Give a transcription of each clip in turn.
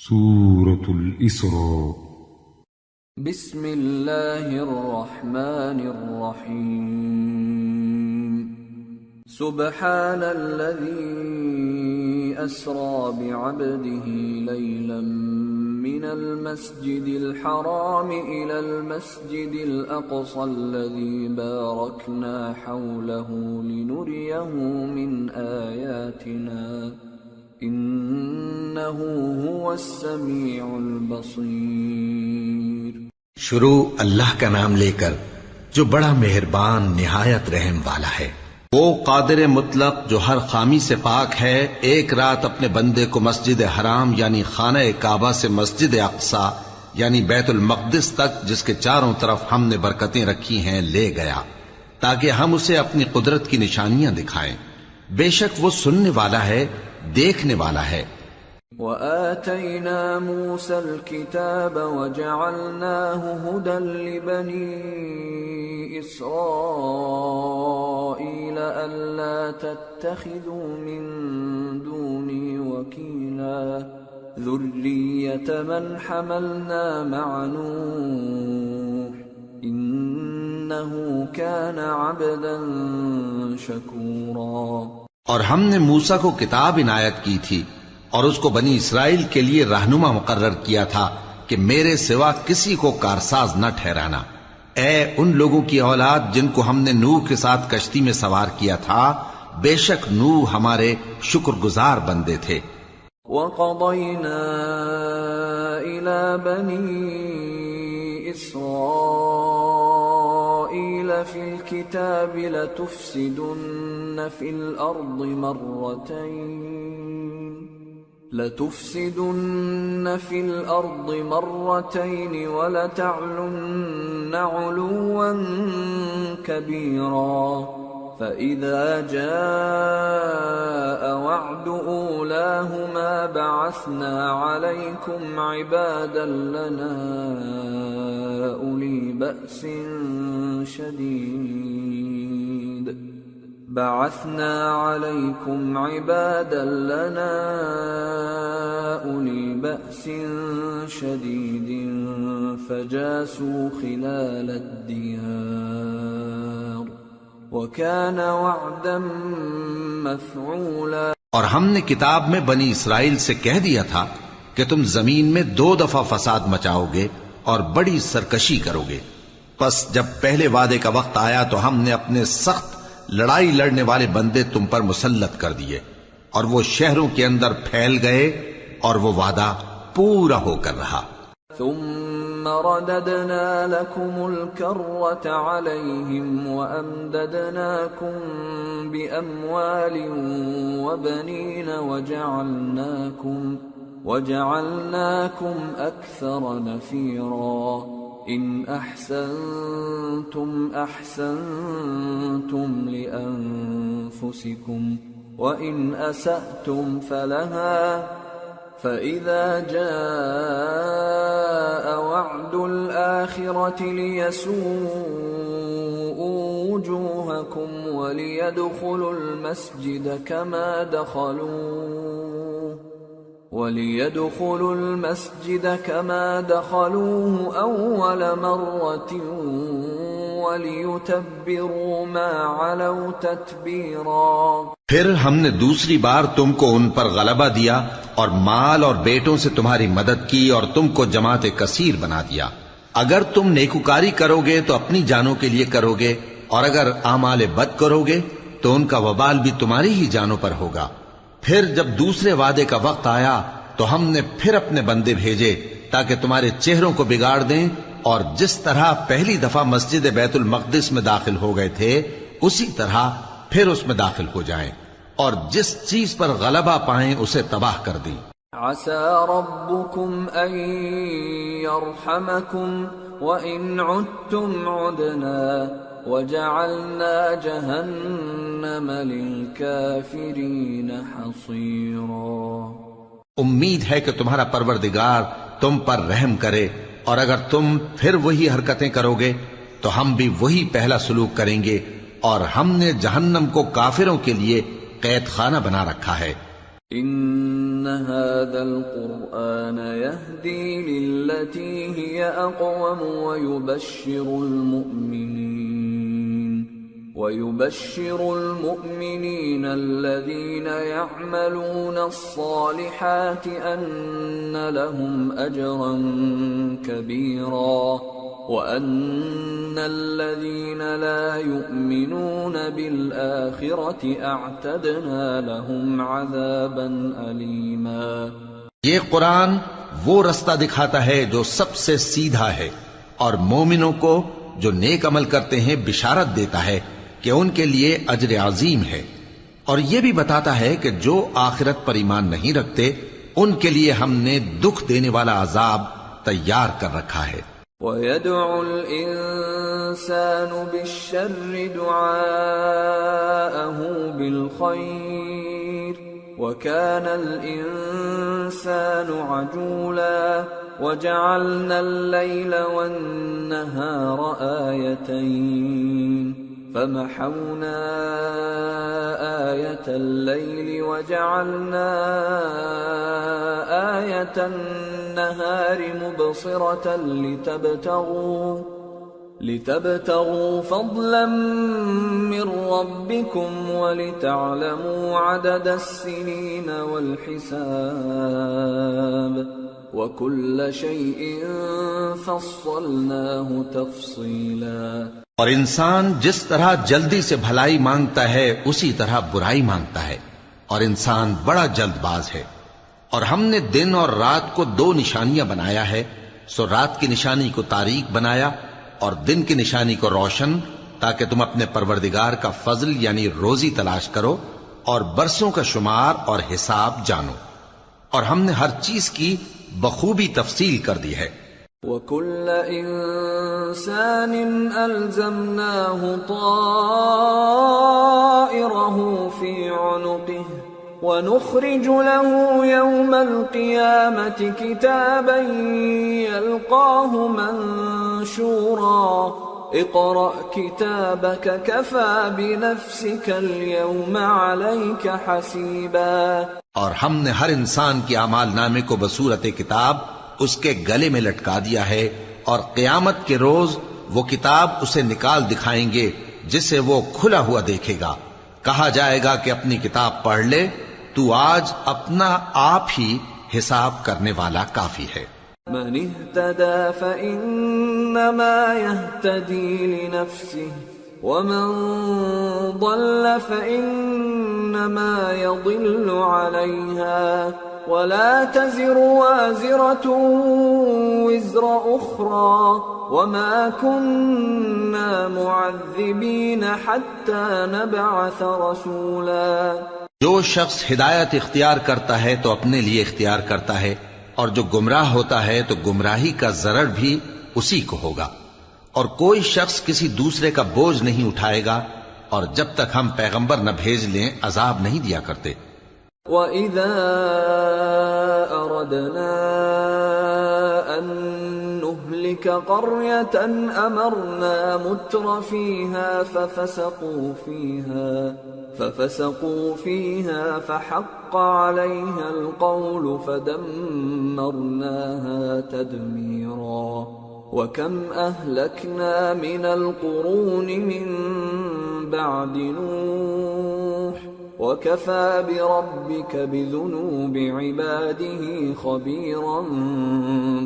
سورة الإسراء. بسم اللہ الرحمن الرحیم. سبحان الذي أسرى بعبده ليلا من المسجد الحرام إلى المسجد الأقصى الذي باركنا حوله لنريه من آياتنا إنه هو السميع البصير. شروع اللہ کا نام لے کر جو بڑا مہربان نہایت رحم والا ہے. وہ قادر مطلق جو ہر خامی سے پاک ہے، ایک رات اپنے بندے کو مسجد حرام یعنی خانہ کعبہ سے مسجد اقصی یعنی بیت المقدس تک، جس کے چاروں طرف ہم نے برکتیں رکھی ہیں، لے گیا تاکہ ہم اسے اپنی قدرت کی نشانیاں دکھائیں. بے شک وہ سننے والا ہے، دیکھنے والا ہے. وآتينا موسى الكتاب وجعلناه هدى لبني إسرائيل ألا تتخذوا من دوني وكيلا ذرية من حملنا مع نوح إنه كان عبدا شكورا. اور ہم نے موسیٰ کو کتاب عنایت کی تھی اور اس کو بنی اسرائیل کے لیے رہنما مقرر کیا تھا کہ میرے سوا کسی کو کارساز نہ ٹھہرانا. اے ان لوگوں کی اولاد جن کو ہم نے نوح کے ساتھ کشتی میں سوار کیا تھا، بے شک نوح ہمارے شکر گزار بندے تھے. وَقَضَيْنَا إِلَى بَنِي إِسْرَائِيلَ فِي الْكِتَابِ لَتُفْسِدُنَّ فِي الْأَرْضِ مَرَّتَيْنِ وَلَتَعْلُنَّ عُلُوًّا كَبِيرًا. فَإِذَا جَاءَ وَعْدُ أُولَاهُمَا بَعَثْنَا عَلَيْكُمْ عِبَادًا لَنَا أُولِي بَأْسٍ شَدِيدٍ فَجَاسُوا خِلَالَ الدِّيَارِ وَكَانَ وَعْدًا مَفْعُولًا. اور ہم نے کتاب میں بنی اسرائیل سے کہہ دیا تھا کہ تم زمین میں 2 دفعہ فساد مچاؤ گے اور بڑی سرکشی کرو گے. پس جب پہلے وعدے کا وقت آیا تو ہم نے اپنے سخت لڑائی لڑنے والے بندے تم پر مسلط کر دیے اور وہ شہروں کے اندر پھیل گئے اور وہ وعدہ پورا ہو کر رہا. ثم رددنا لكم الكرة عليهم وأمددناكم بأموال وبنين وجعلناكم أكثر نفيرا. إن أحسنتم أحسنتم لأنفسكم وإن أسأتم فلها. فإذا جاء وعد الآخرة ليسوءوا وجوهكم وليدخلوا المسجد كما دخلوه أول مرة وَلِيُتَبِّرُوا مَا عَلَوْا تَتْبِيرًا. پھر ہم نے دوسری بار تم کو ان پر غلبہ دیا اور مال اور بیٹوں سے تمہاری مدد کی اور تم کو جماعت کثیر بنا دیا. اگر تم نیکوکاری کرو گے تو اپنی جانوں کے لیے کرو گے، اور اگر اعمال بد کرو گے تو ان کا وبال بھی تمہاری ہی جانوں پر ہوگا. پھر جب دوسرے وعدے کا وقت آیا تو ہم نے پھر اپنے بندے بھیجے تاکہ تمہارے چہروں کو بگاڑ دیں، اور جس طرح پہلی دفعہ مسجد بیت المقدس میں داخل ہو گئے تھے اسی طرح پھر اس میں داخل ہو جائیں، اور جس چیز پر غلبہ پائیں اسے تباہ کر دیں. عسى ربكم أن يرحمكم وإن عدتم عدنا وجعلنا جهنم للكافرين حصيرا. امید ہے کہ تمہارا پروردگار تم پر رحم کرے، اور اگر تم پھر وہی حرکتیں کرو گے تو ہم بھی وہی پہلا سلوک کریں گے، اور ہم نے جہنم کو کافروں کے لیے قید خانہ بنا رکھا ہے. ان هذا القرآن يهدي للتي هي أقوم ويبشر المؤمنين الذين يعملون الصالحات أن لهم أجرا كبيرا وأن الذين لا يؤمنون بالآخرة أعتدنا لهم عذابا أليما۔ یہ قرآن وہ رستہ دکھاتا ہے جو سب سے سیدھا ہے، اور مومنوں کو جو نیک عمل کرتے ہیں بشارت دیتا ہے کہ ان کے لیے اجر عظیم ہے، اور یہ بھی بتاتا ہے کہ جو آخرت پر ایمان نہیں رکھتے ان کے لیے ہم نے دکھ دینے والا عذاب تیار کر رکھا ہے۔ وَيَدْعُ الْإِنسَانُ بِالشَّرِّ دُعَاءَهُ بِالْخَيْرِ وَكَانَ الْإِنسَانُ عَجُولًا وَجَعَلْنَا اللَّيْلَ وَالنَّهَارَ آيَتَيْنِ فَمَحَوْنَا آيَةَ اللَّيْلِ وَجَعَلْنَا آيَةَ النَّهَارِ مُبْصِرَةً لِتَبْتَغُوا فَضْلًا مِّن رَّبِّكُمْ وَلِتَعْلَمُوا عَدَدَ السِّنِينَ وَالْحِسَابَ وَكُلَّ شَيْءٍ فَصَّلْنَاهُ تَفْصِيلًا۔ اور انسان جس طرح جلدی سے بھلائی مانگتا ہے اسی طرح برائی مانگتا ہے، اور انسان بڑا جلد باز ہے۔ اور ہم نے دن اور رات کو دو نشانیاں بنایا ہے، سو رات کی نشانی کو تاریک بنایا اور دن کی نشانی کو روشن، تاکہ تم اپنے پروردگار کا فضل یعنی روزی تلاش کرو اور برسوں کا شمار اور حساب جانو، اور ہم نے ہر چیز کی بخوبی تفصیل کر دی ہے۔ وَكُلَّ إِنسَانٍ أَلْزَمْنَاهُ طَائِرَهُ فِي عُنُقِهِ وَنُخْرِجُ لَهُ يَوْمَ الْقِيَامَةِ كِتَابًا يَلْقَاهُ مَنشُورًا اقْرَأْ كِتَابَكَ كَفَى بِنَفْسِكَ الْيَوْمَ عَلَيْكَ حَسِيبًا۔ اور ہم نے ہر انسان کی اعمال نامے کو بصورت کتاب اس کے گلے میں لٹکا دیا ہے، اور قیامت کے روز وہ کتاب اسے نکال دکھائیں گے جسے وہ کھلا ہوا دیکھے گا۔ کہا جائے گا کہ اپنی کتاب پڑھ لے، تو آج اپنا آپ ہی حساب کرنے والا کافی ہے۔ من اهتدى فإنما يهتدي لنفسه ومن ضل فإنما يضل عليها ولا تزر وازرة وزر أخرى وما كنا معذبين حتى نبعث رسولا۔ جو شخص ہدایت اختیار کرتا ہے تو اپنے لیے اختیار کرتا ہے، اور جو گمراہ ہوتا ہے تو گمراہی کا ضرر بھی اسی کو ہوگا، اور کوئی شخص کسی دوسرے کا بوجھ نہیں اٹھائے گا، اور جب تک ہم پیغمبر نہ بھیج لیں عذاب نہیں دیا کرتے۔ وَإِذَا أَرَدْنَا أَن نُّهْلِكَ قَرْيَةً أَمَرْنَا مُتْرَ فِيهَا فَفَسَقُوا فِيهَا فَحَقَّ عَلَيْهَا الْقَوْلُ فَدَمَّرْنَاهَا تَدْمِيرًا۔ وَكَمْ أَهْلَكْنَا مِنَ الْقُرُونِ مِن بَعْدِ نُوحٍ وَكَفَى بِرَبِّكَ بِذُنُوبِ عِبَادِهِ خَبِيرًا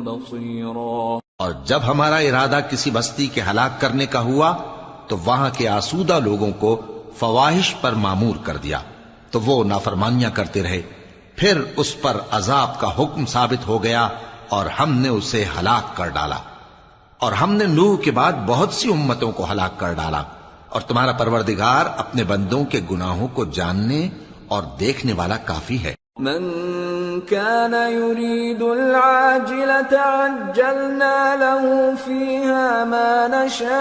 بَصِيرًا۔ اور جب ہمارا ارادہ کسی بستی کے ہلاک کرنے کا ہوا تو وہاں کے آسودہ لوگوں کو فواحش پر معمور کر دیا، تو وہ نافرمانیاں کرتے رہے، پھر اس پر عذاب کا حکم ثابت ہو گیا اور ہم نے اسے ہلاک کر ڈالا۔ اور ہم نے نوح کے بعد بہت سی امتوں کو ہلاک کر ڈالا، اور تمہارا پروردگار اپنے بندوں کے گناہوں کو جاننے اور دیکھنے والا کافی ہے۔ من كان يريد العاجلة عجلنا له فيها ما نشاء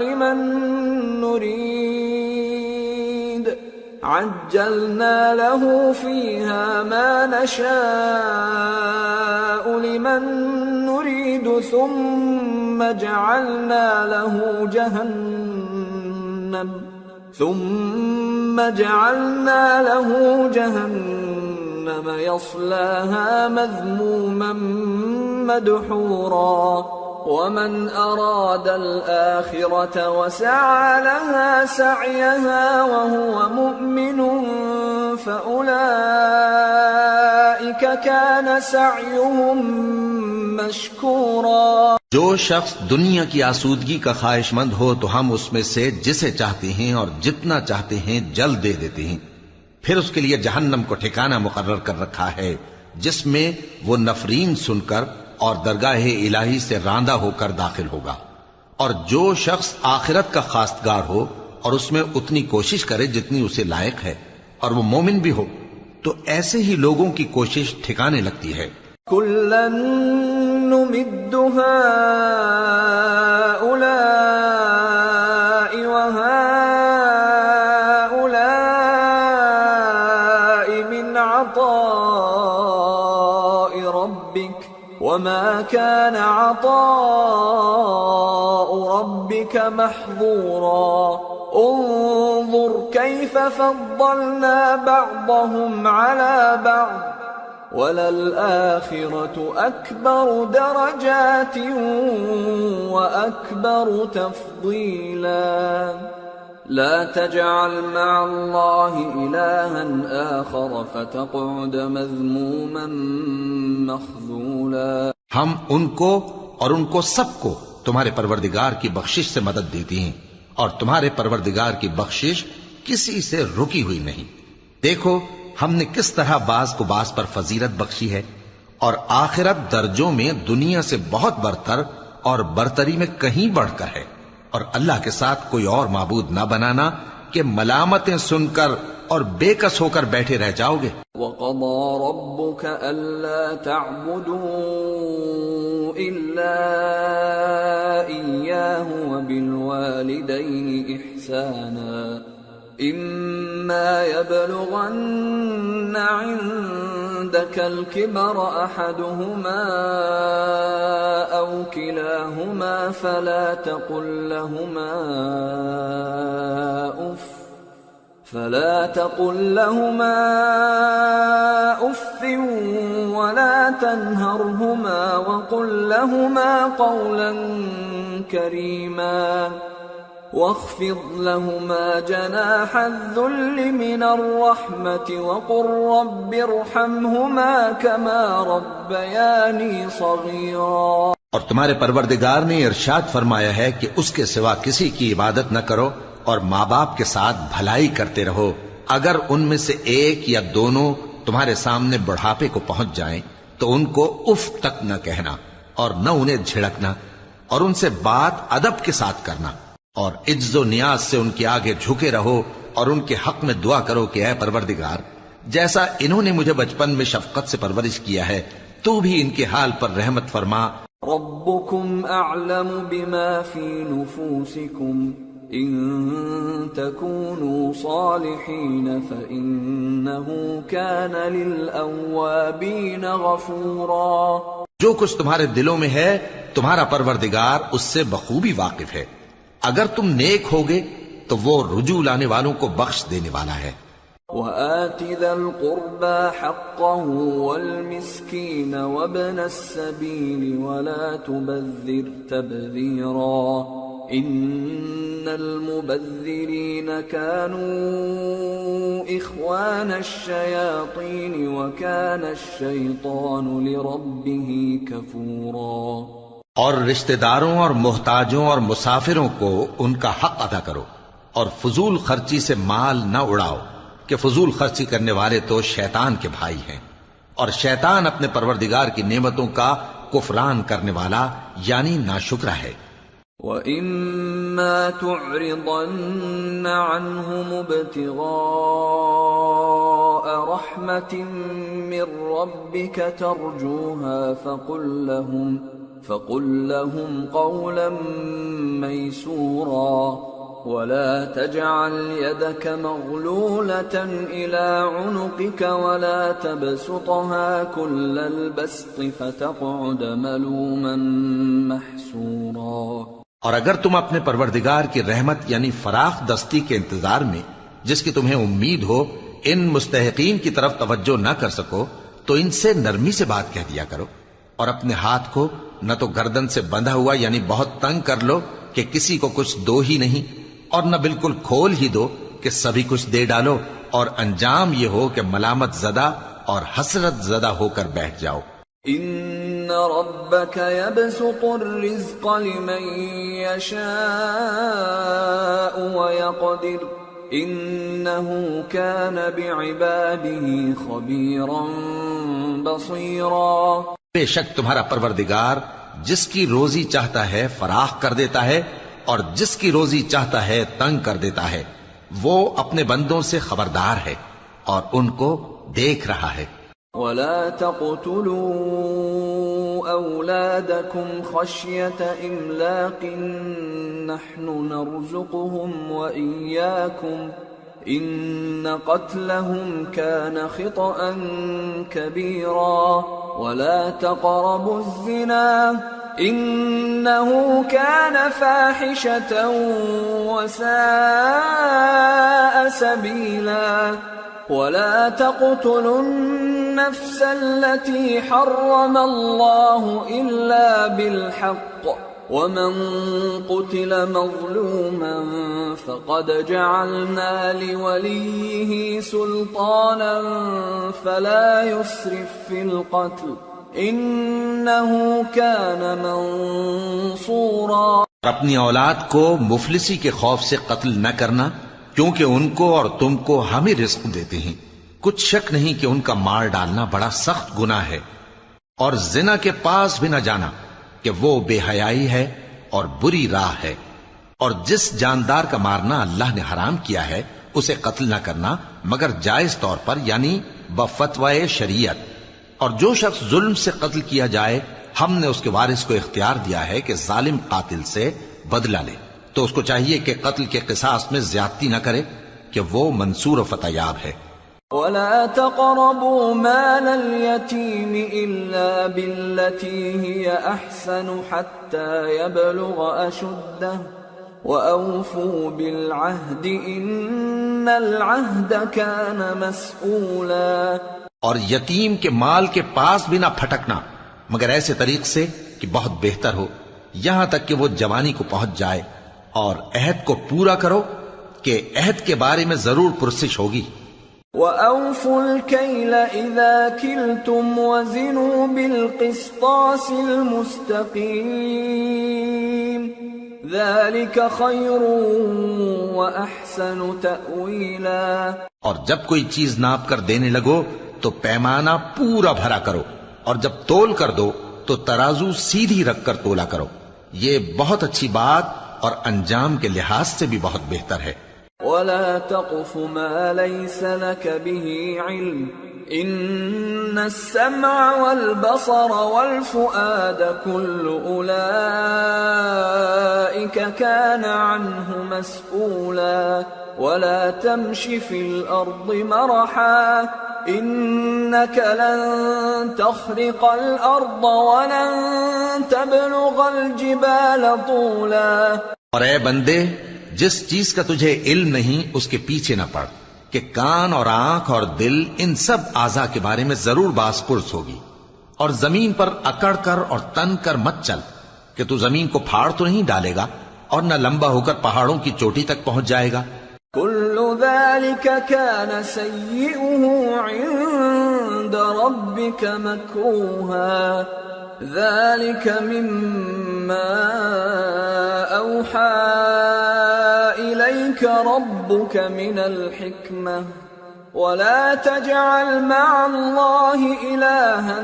لمن نريد عجلنا له فيها ما نشاء لمن نريد ثم جعلنا له ثم جعلنا له جهنم يصلاها مذموما مدحورا ومن أراد الآخرة وسعى لها سعيها وهو مؤمن فأولئك كان سعيهم مشكورا. جو شخص دنیا کی آسودگی کا خواہش مند ہو تو ہم اس میں سے جسے چاہتے ہیں اور جتنا چاہتے ہیں جلد دے دیتے ہیں. پھر اس کے لیے جہنم کو ٹھکانہ مقرر کر رکھا ہے جس میں وہ نفرین سن کر اور درگاہ الہی سے راندہ ہو کر داخل ہوگا. اور جو شخص آخرت کا خواستگار ہو اور اس میں اتنی کوشش کرے جتنی اسے لائق ہے اور وہ مومن بھی ہو تو ایسے ہی لوگوں کی کوشش ٹھکانے لگتی ہے. كلا نمد هؤلاء وهؤلاء من عطاء ربك وما كان عطاء ربك محظورا. انظر كيف فضلنا بعضهم على بعض وَلَلْآخِرَةُ أَكْبَرُ دَرَجَاتٍ وَأَكْبَرُ تَفْضِيلًا. لَا تَجْعَلْ مَعَ اللَّهِ إِلَٰهًا آخَرَ فَتَقْعُدَ مَذْمُومًا مَخْذُولًا. ہم ان کو اور ان کو سب کو تمہارے پروردگار کی بخشش سے مدد دیتی ہیں اور تمہارے پروردگار کی بخشش کسی سے رکی ہوئی نہیں. دیکھو ہم نے کس طرح بعض کو بعض پر فضیلت بخشی ہے اور آخرت درجوں میں دنیا سے بہت برتر اور برتری میں کہیں بڑھ کر ہے. اور اللہ کے ساتھ کوئی اور معبود نہ بنانا کہ ملامتیں سن کر اور بے کس ہو کر بیٹھے رہ جاؤ گے. وَقَضَى رَبُّكَ أَلَّا تَعْبُدُوا إِلَّا إِيَّاهُ وَبِالْوَالِدَيْنِ إِحْسَانًا. إِمَّا يَبْلُغَنَّ عِندَكَ الْكِبَرَ أَحَدُهُمَا أَوْ كِلَاهُمَا فَلَا تَقُل لَّهُمَا أُفٍّ وَلَا تَنْهَرْهُمَا وَقُل لَّهُمَا قَوْلًا كَرِيمًا. واخفض لهما جناح الذل من الرحمة وقل رب ارحمهما كما ربياني صغيرا. اور تمہارے پروردگار نے ارشاد فرمایا ہے کہ اس کے سوا کسی کی عبادت نہ کرو اور ماں باپ کے ساتھ بھلائی کرتے رہو. اگر ان میں سے ایک یا دونوں تمہارے سامنے بڑھاپے کو پہنچ جائیں تو ان کو اف تک نہ کہنا اور نہ انہیں جھڑکنا اور ان سے بات ادب کے ساتھ کرنا اور عجز و نیاز سے ان کے آگے جھکے رہو اور ان کے حق میں دعا کرو کہ اے پروردگار جیسا انہوں نے مجھے بچپن میں شفقت سے پرورش کیا ہے تو بھی ان کے حال پر رحمت فرما. ربكم اعلم بما في نفوسكم ان تكونوا صالحين فانه كان للاوابين غفورا. جو کچھ تمہارے دلوں میں ہے تمہارا پروردگار اس سے بخوبی واقف ہے. اگر تم نیک ہوگے تو وہ رجوع لانے والوں کو بخش دینے والا ہے. وَآتِ ذَا الْقُرْبَى حَقَّهُ وَالْمِسْكِينَ وَابْنَ السَّبِيلِ وَلَا تُبَذِّرْ تَبْذِيرًا إِنَّ الْمُبَذِّرِينَ كَانُوا إِخْوَانَ الشَّيَاطِينِ وَكَانَ الشَّيْطَانُ لِرَبِّهِ كَفُورًا. اور رشتہ داروں اور محتاجوں اور مسافروں کو ان کا حق ادا کرو اور فضول خرچی سے مال نہ اڑاؤ کہ فضول خرچی کرنے والے تو شیطان کے بھائی ہیں اور شیطان اپنے پروردگار کی نعمتوں کا کفران کرنے والا یعنی ناشکرا ہے. وَإِمَّا تُعْرِضَنَّ عَنْهُمُ ابْتِغَاءَ رَحْمَةٍ مِّن رَّبِّكَ تَرْجُوهَا فقل لهم قولا ميسورا ولا تجعل يدك مغلولة إلى عنقك ولا تبسطها كل البسط فتقعد ملوما محسورا. اور اگر تم اپنے پروردگار کی رحمت یعنی فراخ دستی کے انتظار میں جس کی تمہیں امید ہو ان مستحقین کی طرف توجہ نہ کر سکو تو ان سے نرمی سے بات کہہ دیا کرو، اور اپنے ہاتھ کو نہ تو گردن سے بندھا ہوا یعنی بہت تنگ کر لو کہ کسی کو کچھ دو ہی نہیں، اور نہ بالکل کھول ہی دو کہ سبھی کچھ دے ڈالو، اور انجام یہ ہو کہ ملامت زدہ اور حسرت زدہ ہو کر بیٹھ جاؤ۔ ان ربك يبسط الرزق لمن يشاء ويقدر انه كان بعباده خبيرا بصيرا۔ بے شک تمہارا پروردگار جس کی روزی چاہتا ہے فراخ کر دیتا ہے اور جس کی روزی چاہتا ہے تنگ کر دیتا ہے، وہ اپنے بندوں سے خبردار ہے اور ان کو دیکھ رہا ہے۔ ولا تقتلوا أولادكم خشية إملاق نحن نرزقهم وإياكم إن قتلهم كان خطأ كبيرا ولا تقربوا الزنا إنه كان فاحشة وساء سبيلا ولا تقتلوا النفس التي حرم الله إلا بالحق ومن قتل مظلوما فقد جعلنا لوليه سلطانا فلا يسرف في القتل إنه كان منصورا۔ اپنی اولاد کو مفلسی کے خوف سے قتل نہ کرنا، کیونکہ ان کو اور تم کو ہم ہی رزق دیتے ہیں، کچھ شک نہیں کہ ان کا مار ڈالنا بڑا سخت گناہ ہے، اور زنا کے پاس بھی نہ جانا کہ وہ بے حیائی ہے اور بری راہ ہے، اور جس جاندار کا مارنا اللہ نے حرام کیا ہے اسے قتل نہ کرنا مگر جائز طور پر یعنی بفتوائے شریعت، اور جو شخص ظلم سے قتل کیا جائے ہم نے اس کے وارث کو اختیار دیا ہے کہ ظالم قاتل سے بدلہ لے، تو اس کو چاہیے کہ قتل کے قصاص میں زیادتی نہ کرے کہ وہ منصور و فتح یاب ہے۔ ولا تقربوا مال اليتيم إلا بالتي هي أحسن حتى يبلغ أشده وأوفوا بالعهد إن العهد كان مسؤولا۔ اور یتیم کے مال کے پاس بھی نہ پھٹکنا مگر ایسے طریق سے کہ بہت بہتر ہو، یہاں تک کہ وہ جوانی کو پہنچ جائے، اور عہد کو پورا کرو کہ عہد کے بارے میں ضرور پرسش ہوگی۔ وَأَوْفُوا الْكَيْلَ إِذَا كِلْتُمْ وَزِنُوا بِالْقِسْطَاسِ الْمُسْتَقِيمِ ذَلِكَ خَيْرٌ وَأَحْسَنُ تَأْوِيلًا۔ اور جب کوئی چیز ناپ کر دینے لگو تو پیمانہ پورا بھرا کرو، اور جب تول کر دو تو ترازو سیدھی رکھ کر تولا کرو، یہ بہت اچھی بات اور انجام کے لحاظ سے بھی بہت بہتر ہے۔ وَلَا تَقْفُ مَا لَيْسَ لَكَ بِهِ عِلْمٌ إِنَّ السَّمْعَ وَالْبَصَرَ وَالْفُؤَادَ كُلُّ أُولَئِكَ كَانَ عَنْهُ مَسْئُولًا وَلَا تَمْشِ فِي الْأَرْضِ مَرَحًا إِنَّكَ لَن تَخْرِقَ الْأَرْضَ وَلَن تَبْلُغَ الْجِبَالَ طُولًا۔ اور اے بندے، جس چیز کا تجھے علم نہیں اس کے پیچھے نہ پڑ کہ کان اور آنکھ اور دل ان سب اعضاء کے بارے میں ضرور باز پرس ہوگی، اور زمین پر اکڑ کر اور تن کر مت چل کہ تو زمین کو پھاڑ تو نہیں ڈالے گا اور نہ لمبا ہو کر پہاڑوں کی چوٹی تک پہنچ جائے گا۔ كل ذلك كان سيئه عند ربك مكروها ذلك مما أوحى إليك ربك من الحكمة ولا تجعل مع الله إلها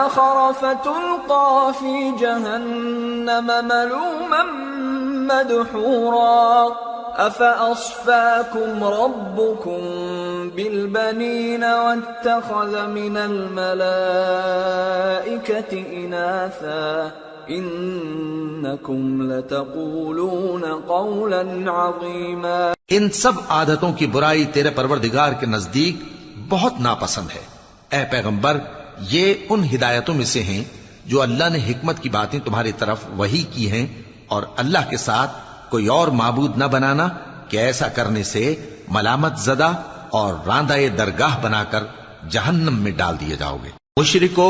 آخر فتلقى في جهنم ملوما مدحورا أفأصفاكم ربكم بالبنين واتخذ من الملائكة إناثا إنكم لتقولون قولا عظيما۔ ان سب عادتوں کی برائی تیرے پروردگار کے نزدیک بہت ناپسند ہے۔ اے پیغمبر، یہ ان ہدایتوں میں سے ہیں جو اللہ نے حکمت کی باتیں تمہاری طرف وحی کی ہیں اور اللہ کے ساتھ کوئی اور معبود نہ بنانا کہ ایسا کرنے سے ملامت زدہ اور راندہ درگاہ بنا کر جہنم میں ڈال دیے جاؤ گے۔ مشرکو،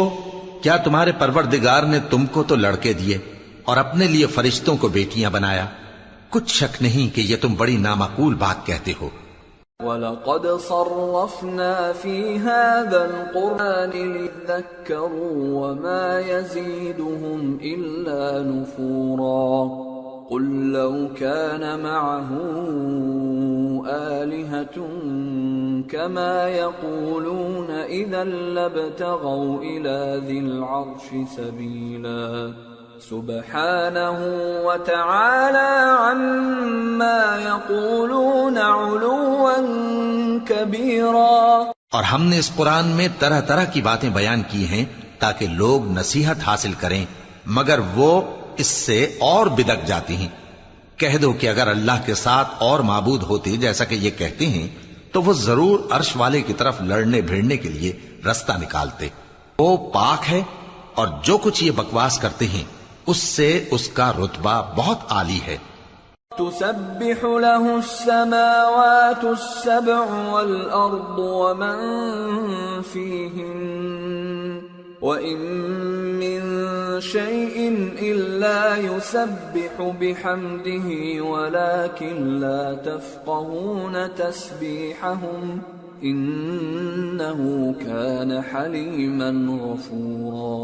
کیا تمہارے پروردگار نے تم کو تو لڑکے دیے اور اپنے لیے فرشتوں کو بیٹیاں بنایا؟ کچھ شک نہیں کہ یہ تم بڑی نامعقول بات کہتے ہو۔ وَلَقَدْ صَرَّفْنَا فِي هَذَا الْقُرْآنِ لِيَذَّكَّرُوا وَمَا يَزِيدُهُمْ إِلَّا نُفُورًا قُلْ لَوْ كَانَ مَعَهُ آلِهَةٌ كَمَا يَقُولُونَ إِذًا لَابْتَغَوْا إِلَى ذِي الْعَرْشِ سَبِيلًا سبحانه وتعالى عما يقولون علوا كبيرا۔ اور ہم نے اس قرآن میں طرح طرح کی باتیں بیان کی ہیں تاکہ لوگ نصیحت حاصل کریں، مگر وہ اس سے اور بدک جاتی ہیں۔ کہہ دو کہ اگر اللہ کے ساتھ اور معبود ہوتے جیسا کہ یہ کہتے ہیں تو وہ ضرور عرش والے کی طرف لڑنے بھیڑنے کے لیے رستہ نکالتے۔ وہ پاک ہے اور جو کچھ یہ بکواس کرتے ہیں اس سے اس کا رتبہ بہت عالی ہے۔ تسبح له السماوات السبع والأرض ومن فيهن وإن من شيء إلا يسبح بحمده ولكن لا تفقهون تسبيحهم إنه كان حليما غفورا۔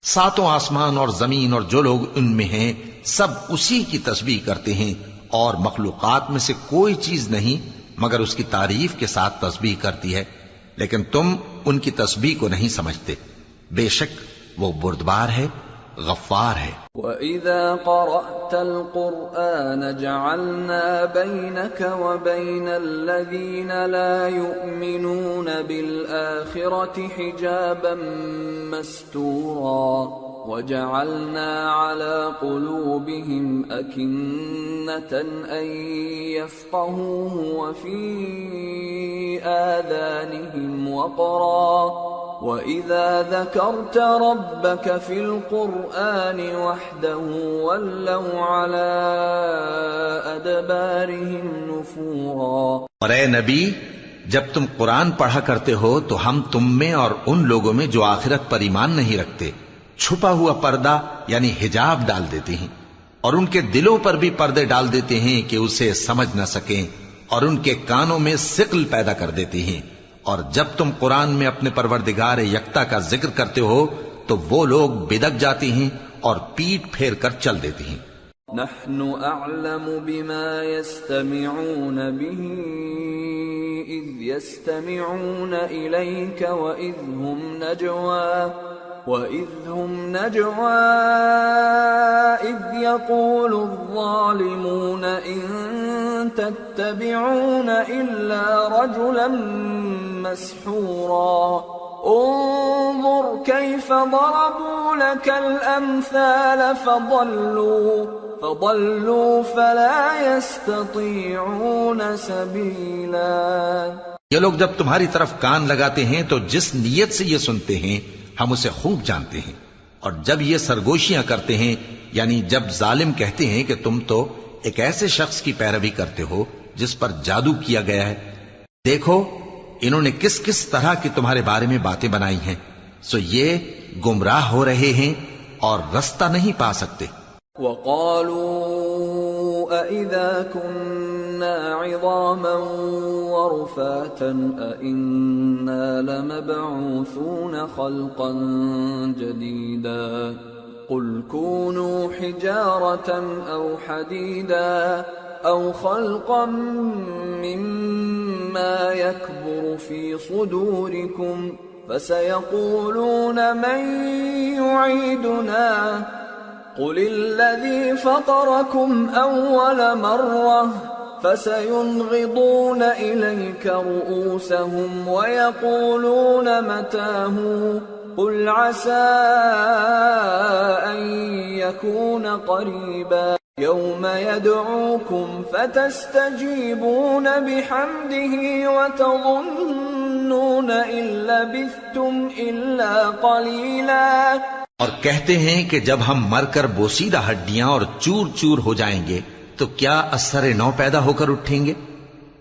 ساتوں آسمان اور زمین اور جو لوگ ان میں ہیں سب اسی کی تسبیح کرتے ہیں، اور مخلوقات میں سے کوئی چیز نہیں مگر اس کی تعریف کے ساتھ تسبیح کرتی ہے، لیکن تم ان کی تسبیح کو نہیں سمجھتے۔ بے شک وہ بردبار ہے، غفار ہے۔ وَإِذَا قَرَأْتَ الْقُرْآنَ جَعَلْنَا بَيْنَكَ وَبَيْنَ الَّذِينَ لَا يُؤْمِنُونَ بِالْآخِرَةِ حِجَابًا مَسْتُورًا وَجَعَلْنَا عَلَى قُلُوبِهِمْ أَكِنَّةً أَن يَفْقَهُوهُ وَفِي آذَانِهِمْ وَقْرًا وَإِذَا ذَكَرْتَ رَبَّكَ فِي الْقُرْآنِ وَحْدَهُ وَلَّوْا عَلَىٰ أَدْبَارِهِمْ نُفُورًا۔ اور اے نبی، جب تم قرآن پڑھا کرتے ہو تو ہم تم میں اور ان لوگوں میں جو آخرت پر ایمان نہیں رکھتے چھپا ہوا پردہ یعنی حجاب ڈال دیتے ہیں، اور ان کے دلوں پر بھی پردے ڈال دیتے ہیں کہ اسے سمجھ نہ سکیں، اور ان کے کانوں میں ثقل پیدا کر دیتے ہیں۔ اور جب تم قرآن میں اپنے پروردگار یکتا کا ذکر کرتے ہو تو وہ لوگ بدک جاتے ہیں اور پیٹ پھیر کر چل دیتے ہیں۔ نحن اعلم بما يستمعون به اذ يستمعون اليك واذ هم نجوى اذ يقول الظالمون ان تتبعون الا رجلا مسحورا انظر كيف ضربوا لك الامثال فضلوا فلا يستطيعون سبيلا۔ یہ لوگ جب تمہاری طرف کان لگاتے ہیں تو جس نیت سے یہ سنتے ہیں ہم اسے خوب جانتے ہیں، اور جب یہ سرگوشیاں کرتے ہیں یعنی جب ظالم کہتے ہیں کہ تم تو ایک ایسے شخص کی پیروی کرتے ہو جس پر جادو کیا گیا ہے، دیکھو انہوں نے کس کس طرح کی تمہارے بارے میں باتیں بنائی ہیں، سو یہ گمراہ ہو رہے ہیں اور رستہ نہیں پا سکتے۔ وَقَالُوا أَإِذَا كُنَّا عِظَامًا وَرُفَاتًا أَإِنَّا لَمَبْعُوثُونَ خَلْقًا جَدِيدًا قُلْ كُونُوا حِجَارَةً أَوْ حَدِيدًا أَوْ خَلْقًا مِّمَّا يَكْبُرُ فِي صُدُورِكُمْ فَسَيَقُولُونَ مَن يُعِيدُنَا قُلِ الَّذِي فَطَرَكُمْ أَوَّلَ مَرَّةٍ فَسَيُنْغِضُونَ إِلَيْكَ رُؤُوسَهُمْ وَيَقُولُونَ مَتَىٰ هُوَ قُلْ عَسَىٰ أَن يَكُونَ قَرِيبًا يَوْمَ يَدْعُوكُمْ فَتَسْتَجِيبُونَ بِحَمْدِهِ وَتَظُنُّونَ إِن لَّبِثْتُمْ إِلَّا قَلِيلًا۔ اور کہتے ہیں کہ جب ہم مر کر بوسیدہ ہڈیاں اور چور چور ہو جائیں گے تو کیا اثر نو پیدا ہو کر اٹھیں گے؟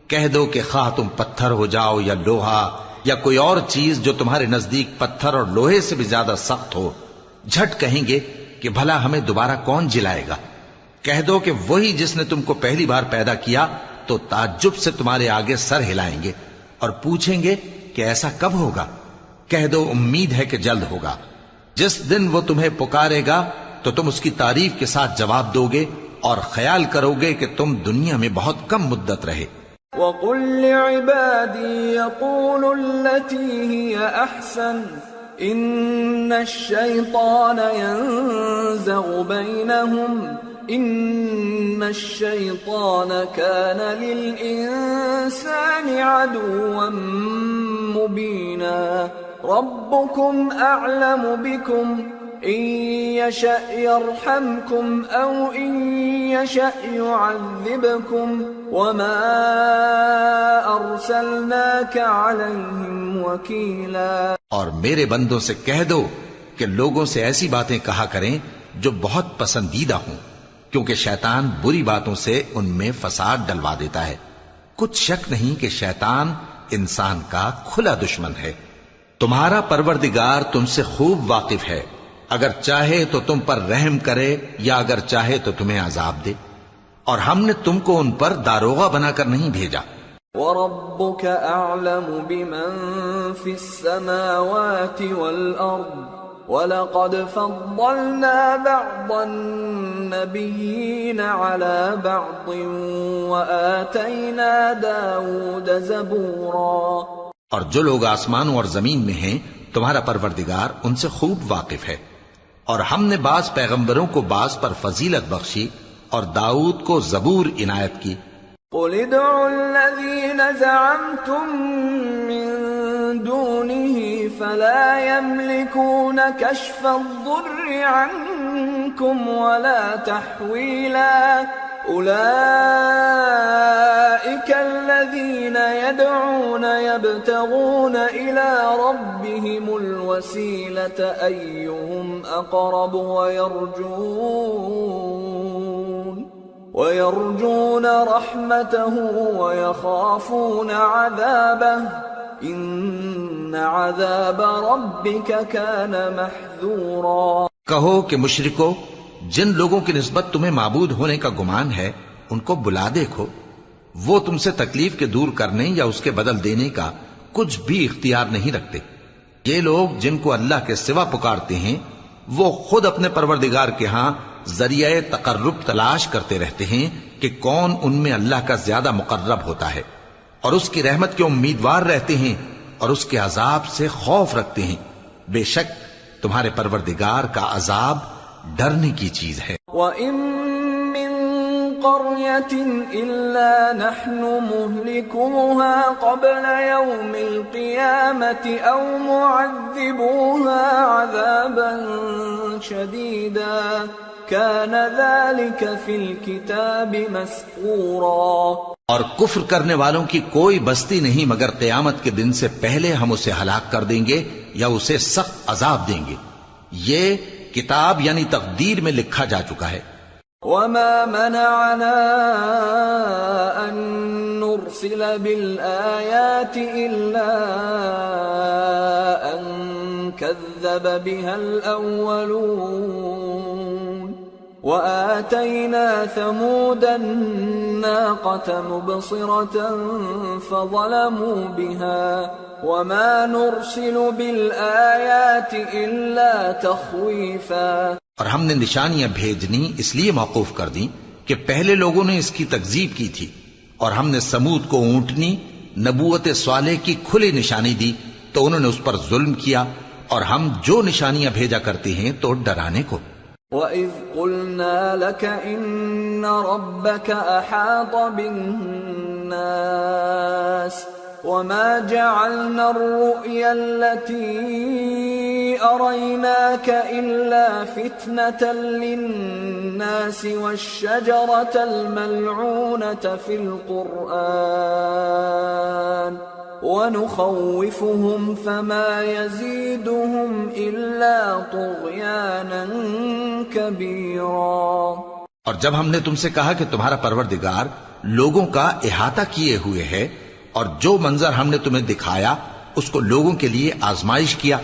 کہہ دو کہ خواہ تم پتھر ہو جاؤ یا لوہا یا کوئی اور چیز جو تمہارے نزدیک پتھر اور لوہے سے بھی زیادہ سخت ہو، جھٹ کہیں گے کہ بھلا ہمیں دوبارہ کون جلائے گا؟ کہہ دو کہ وہی جس نے تم کو پہلی بار پیدا کیا، تو تعجب سے تمہارے آگے سر ہلائیں گے اور پوچھیں گے کہ ایسا کب ہوگا؟ کہہ دو امید ہے کہ جلد ہوگا۔ جس دن وہ تمہیں پکارے گا تو تم اس کی تعریف کے ساتھ جواب دو گے اور خیال کرو گے کہ تم دنیا میں بہت کم مدت رہے۔ وَقُلْ لِعِبَادِي يَقُولُوا الَّتِي هِيَ أَحْسَنُ إِنَّ الشَّيْطَانَ يَنزَغُ بَيْنَهُمْ إِنَّ الشَّيْطَانَ كَانَ لِلْإِنسَانِ عَدُوًّا مُبِينًا رَبُّكُمْ أَعْلَمُ بِكُمْ إِن يَشَأْ يَرْحَمْكُمْ أَوْ إِن يَشَأْ يُعَذِّبْكُمْ وَمَا أَرْسَلْنَاكَ عَلَيْهِمْ وَكِيلًا۔ اور میرے بندوں سے کہہ دو کہ لوگوں سے ایسی باتیں کہا کریں جو بہت پسندیدہ ہوں، کیونکہ شیطان بری باتوں سے ان میں فساد ڈلوا دیتا ہے۔ کچھ شک نہیں کہ شیطان انسان کا کھلا دشمن ہے۔ تمہارا پروردگار تم سے خوب واقف ہے، اگر چاہے تو تم پر رحم کرے یا اگر چاہے تو تمہیں عذاب دے، اور ہم نے تم کو ان پر داروغہ بنا کر نہیں بھیجا۔ وَرَبُّكَ أَعْلَمُ بِمَن فِي السَّمَاوَاتِ وَالْأَرْضِ وَلَقَدْ فَضَّلْنَا بَعْضَ النَّبِيِّينَ عَلَى بَعْضٍ وَآتَيْنَا دَاوُودَ زَبُورًا۔ اور جو لوگ آسمانوں اور زمین میں ہیں تمہارا پروردگار ان سے خوب واقف ہے، اور ہم نے بعض پیغمبروں کو بعض پر فضیلت بخشی اور داؤد کو زبور عنایت کی۔ قُلِ ادْعُوا الَّذِينَ زَعَمْتُم مِّن دُونِهِ فَلَا يَمْلِكُونَ كَشْفَ الضُّرِّ عَنكُمْ وَلَا تَحْوِيلًا أُولَئِكَ الَّذِينَ يَدْعُونَ يَبْتَغُونَ إِلَى رَبِّهِمُ الْوَسِيلَةَ أَيُّهُمْ أَقْرَبُ وَيَرْجُونَ رَحْمَتَهُ وَيَخَافُونَ عَذَابَهُ إِنَّ عَذَابَ رَبِّكَ كَانَ مَحْذُورًا۔ کہو کہ مشرکو، جن لوگوں کی نسبت تمہیں معبود ہونے کا گمان ہے ان کو بلا دیکھو، وہ تم سے تکلیف کے دور کرنے یا اس کے بدل دینے کا کچھ بھی اختیار نہیں رکھتے۔ یہ لوگ جن کو اللہ کے سوا پکارتے ہیں وہ خود اپنے پروردگار کے ہاں ذریعہ تقرب تلاش کرتے رہتے ہیں کہ کون ان میں اللہ کا زیادہ مقرب ہوتا ہے، اور اس کی رحمت کے امیدوار رہتے ہیں اور اس کے عذاب سے خوف رکھتے ہیں۔ بے شک تمہارے پروردگار کا عذاب ڈرنے کی چیز ہے۔ وَإِن مِّن قَرْيَةٍ إِلَّا نَحْنُ مُهْلِكُوهَا قَبْلَ يَوْمِ الْقِيَامَةِ أَوْ مُعَذِّبُوهَا عَذَابًا شَدِيدًا كَانَ ذَلِكَ فِي الْكِتَابِ مَسْطُورًا۔ اور کفر کرنے والوں کی کوئی بستی نہیں مگر قیامت کے دن سے پہلے ہم اسے ہلاک کر دیں گے یا اسے سخت عذاب دیں گے، یہ کتاب یعنی تقدیر میں لکھا جا چکا ہے۔ وَمَا مَنَعَنَا أَن نُرْسِلَ بِالْآيَاتِ إِلَّا أَن كَذَّبَ بِهَا الْأَوَّلُونَ وَآتَيْنَا ثَمُودَ النَّاقَةَ مُبْصِرَةً فَظَلَمُوا بِهَا وَمَا نُرْسِلُ بِالْآيَاتِ إِلَّا تَخْوِيفًا۔ اور ہم نے نشانیاں بھیجنی اس لیے موقوف کر دیں کہ پہلے لوگوں نے اس کی تکذیب کی تھی، اور ہم نے سمود کو اونٹنی نبوت صالح کی کھلی نشانی دی تو انہوں نے اس پر ظلم کیا، اور ہم جو نشانیاں بھیجا کرتے ہیں تو ڈرانے کو۔ وَإِذْ قُلْنَا لَكَ إِنَّ رَبَّكَ أَحَاطَ بِالنَّاسِ وَمَا جَعَلْنَا الرُّؤْيَا الَّتِي أَرَيْنَاكَ إِلَّا فِتْنَةً لِلنَّاسِ وَالشَّجَرَةَ الْمَلْعُونَةَ فِي الْقُرْآنِ ونخوفهم فما يزيدهم إلا طغيانا كبيرا۔ اور جب ہم نے تم سے کہا کہ تمہارا پروردگار لوگوں کا احاطہ کیے ہوئے ہے، اور جو منظر ہم نے تمہیں دکھایا اس کو لوگوں کے لیے آزمائش کیا،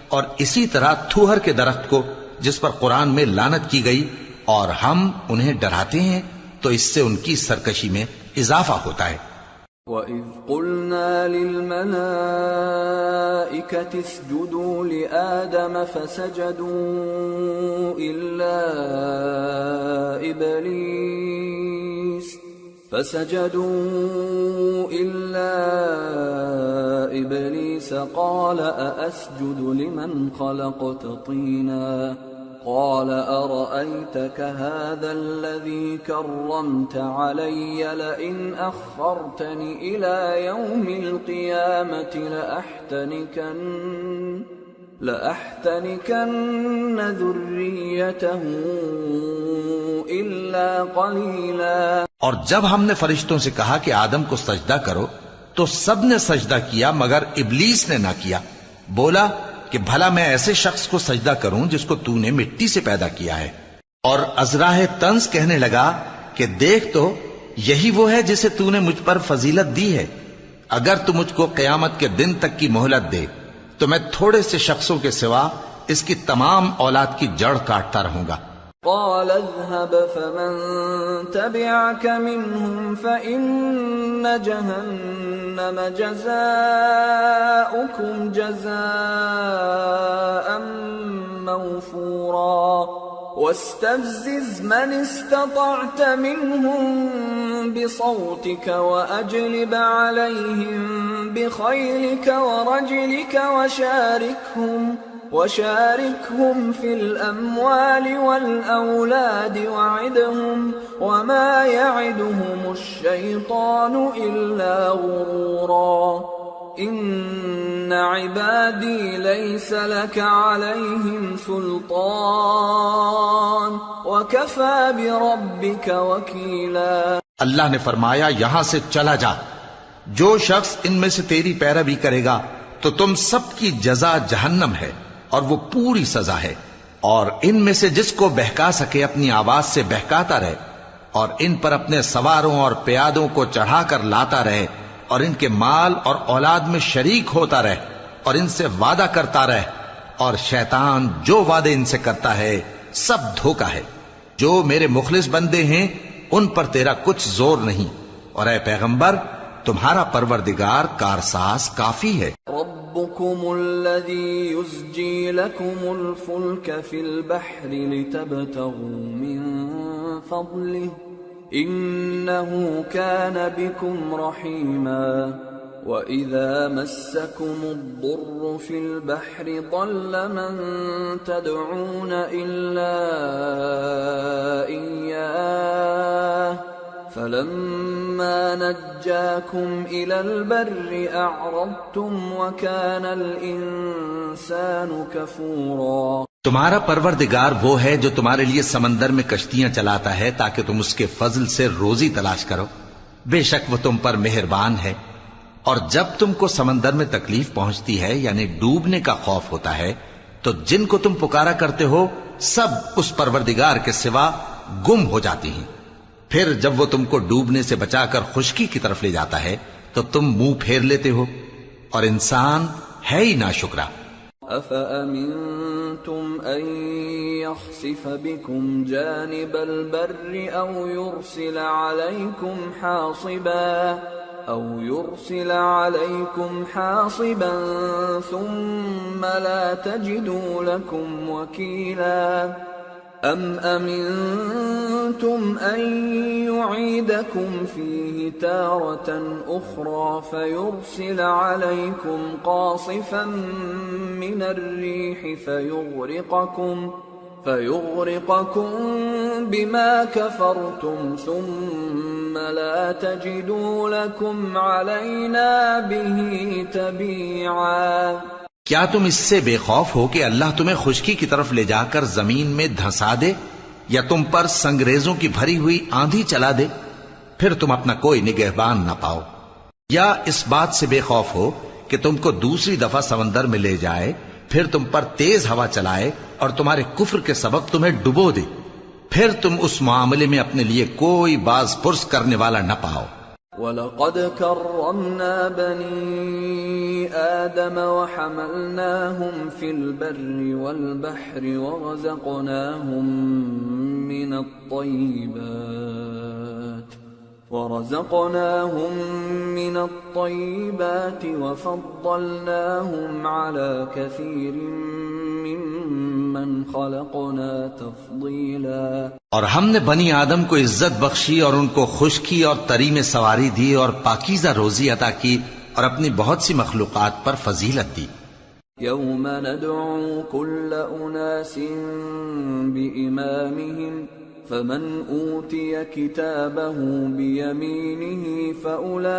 اور اسی طرح تھوہر کے درخت کو جس پر قرآن میں لعنت کی گئی، اور ہم انہیں ڈراتے ہیں تو اس سے ان کی سرکشی میں اضافہ ہوتا ہے۔ وَإِذْ قُلْنَا لِلْمَلَائِكَةِ اسْجُدُوا لِآدَمَ فَسَجَدُوا إِلَّا إِبْلِيسَ قَالَ أَأَسْجُدُ لِمَنْ خَلَقْتَ طِينًا قال أرأيتك هذا الذي كرمت علي لئن أخرتني إلى يوم القيامة لأحتنكن ذريته إلا قليلا۔ اور جب ہم نے فرشتوں سے کہا کہ آدم کو سجدہ کرو تو سب نے سجدہ کیا مگر ابلیس نے نہ کیا، بولا کہ بھلا میں ایسے شخص کو سجدہ کروں جس کو تو نے مٹی سے پیدا کیا ہے۔ اور ازراہ طنز کہنے لگا کہ دیکھ تو یہی وہ ہے جسے تو نے مجھ پر فضیلت دی ہے، اگر تو مجھ کو قیامت کے دن تک کی مہلت دے تو میں تھوڑے سے شخصوں کے سوا اس کی تمام اولاد کی جڑ کاٹتا رہوں گا۔ قال اذهب فمن تبعك منهم فإن جهنم جزاؤكم جزاء موفورا واستفزز من استطعت منهم بصوتك وأجلب عليهم بخيلك ورجلك وشاركهم في الأموال والأولاد وعدهم وما يعدهم الشيطان إلا غرورا إن عبادي ليس لك عليهم سلطان وكفى بربك وكيلا۔ اللہ نے فرمایا یہاں سے چلا جا، جو شخص ان میں سے تیری پیروی کرے گا تو تم سب کی جزا جہنم ہے اور وہ پوری سزا ہے، اور ان میں سے جس کو بہکا سکے اپنی آواز سے بہکاتا رہے، اور ان پر اپنے سواروں اور پیادوں کو چڑھا کر لاتا رہے، اور ان کے مال اور اولاد میں شریک ہوتا رہے، اور ان سے وعدہ کرتا رہے، اور شیطان جو وعدے ان سے کرتا ہے سب دھوکا ہے۔ جو میرے مخلص بندے ہیں ان پر تیرا کچھ زور نہیں، اور اے پیغمبر تمہارا پروردگار کارساز کافی ہے۔ ربكم الذي يزجي لكم الفلك في البحر لتبتغوا من فضله إنه كان بكم رحيما وإذا مسكم الضر في البحر ضل من تدعون إلا إياه فلما نجاكم إلى البر أعرضتم وكان الإنسان كفورا۔ تمہارا پروردگار وہ ہے جو تمہارے لیے سمندر میں کشتیاں چلاتا ہے تاکہ تم اس کے فضل سے روزی تلاش کرو، بے شک وہ تم پر مہربان ہے۔ اور جب تم کو سمندر میں تکلیف پہنچتی ہے یعنی ڈوبنے کا خوف ہوتا ہے تو جن کو تم پکارا کرتے ہو سب اس پروردگار کے سوا گم ہو جاتی ہیں، پھر جب وہ تم کو ڈوبنے سے بچا کر خشکی کی طرف لے جاتا ہے تو تم منہ پھیر لیتے ہو، اور انسان ہے ہی ناشکرا۔ أَفَأَمِنْتُمْ أَنْ يَخْسِفَ بِكُمْ جَانِبَ الْبَرِّ أَوْ يُرْسِلَ عَلَيْكُمْ حَاصِبًا ثُمَّ لَا تَجِدُوا لَكُمْ وَكِيلًا أَمْ أَمِنْتُمْ أَنْ يُعِيدَكُمْ فِيهِ تَارَةً أُخْرَى فَيُرْسِلَ عَلَيْكُمْ قَاصِفًا مِنَ الرِّيحِ فَيُغْرِقَكُمْ بِمَا كَفَرْتُمْ ثُمَّ لَا تَجِدُوا لَكُمْ عَلَيْنَا بِهِ تَبِيعًا۔ کیا تم اس سے بے خوف ہو کہ اللہ تمہیں خشکی کی طرف لے جا کر زمین میں دھنسا دے یا تم پر سنگریزوں کی بھری ہوئی آندھی چلا دے، پھر تم اپنا کوئی نگہبان نہ پاؤ؟ یا اس بات سے بے خوف ہو کہ تم کو دوسری دفعہ سمندر میں لے جائے، پھر تم پر تیز ہوا چلائے اور تمہارے کفر کے سبب تمہیں ڈبو دے، پھر تم اس معاملے میں اپنے لیے کوئی باز پرس کرنے والا نہ پاؤ۔ وَلَقَدْ كَرَّمْنَا بَنِي آدَمَ وَحَمَلْنَاهُمْ فِي الْبَرِّ وَالْبَحْرِ ورزقناهم من الطيبات وفضلناهم على كثير ممن خلقنا تفضيلا۔ اور ہم نے بنی آدم کو عزت بخشی اور ان کو خشکی اور تری میں سواری دی اور پاکیزہ روزی عطا کی اور اپنی بہت سی مخلوقات پر فضیلت دی۔ يوم ندعو كل أناس بإمامهم فمن أوتي كتابه بيمينه فأولئك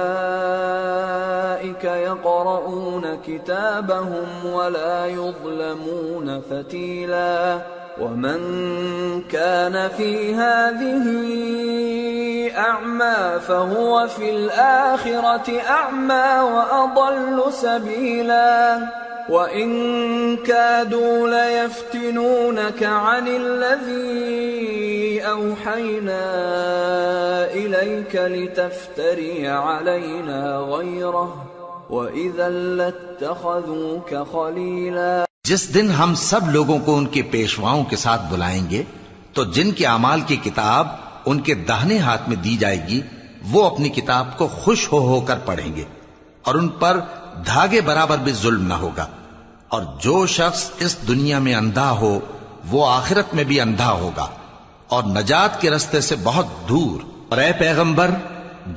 يقرؤون كتابهم ولا يظلمون فتيلا ومن كان في هذه أعمى فهو في الآخرة أعمى وأضل سبيلا وَإِن كَادُوا لَيَفْتِنُونَكَ عَنِ الَّذِي أَوْحَيْنَا إِلَيْكَ لِتَفْتَرِيَ عَلَيْنَا غَيْرَهُ وَإِذًا لَاتَّخَذُوكَ خَلِيلًا۔ جس دن ہم سب لوگوں کو ان کے پیشواؤں کے ساتھ بلائیں گے تو جن کے اعمال کی کتاب ان کے داہنے ہاتھ میں دی جائے گی وہ اپنی کتاب کو خوش ہو کر پڑھیں گے اور ان پر دھاگے برابر بھی ظلم نہ ہوگا، اور جو شخص اس دنیا میں اندھا ہو وہ آخرت میں بھی اندھا ہوگا اور نجات کے رستے سے بہت دور۔ اور اے پیغمبر،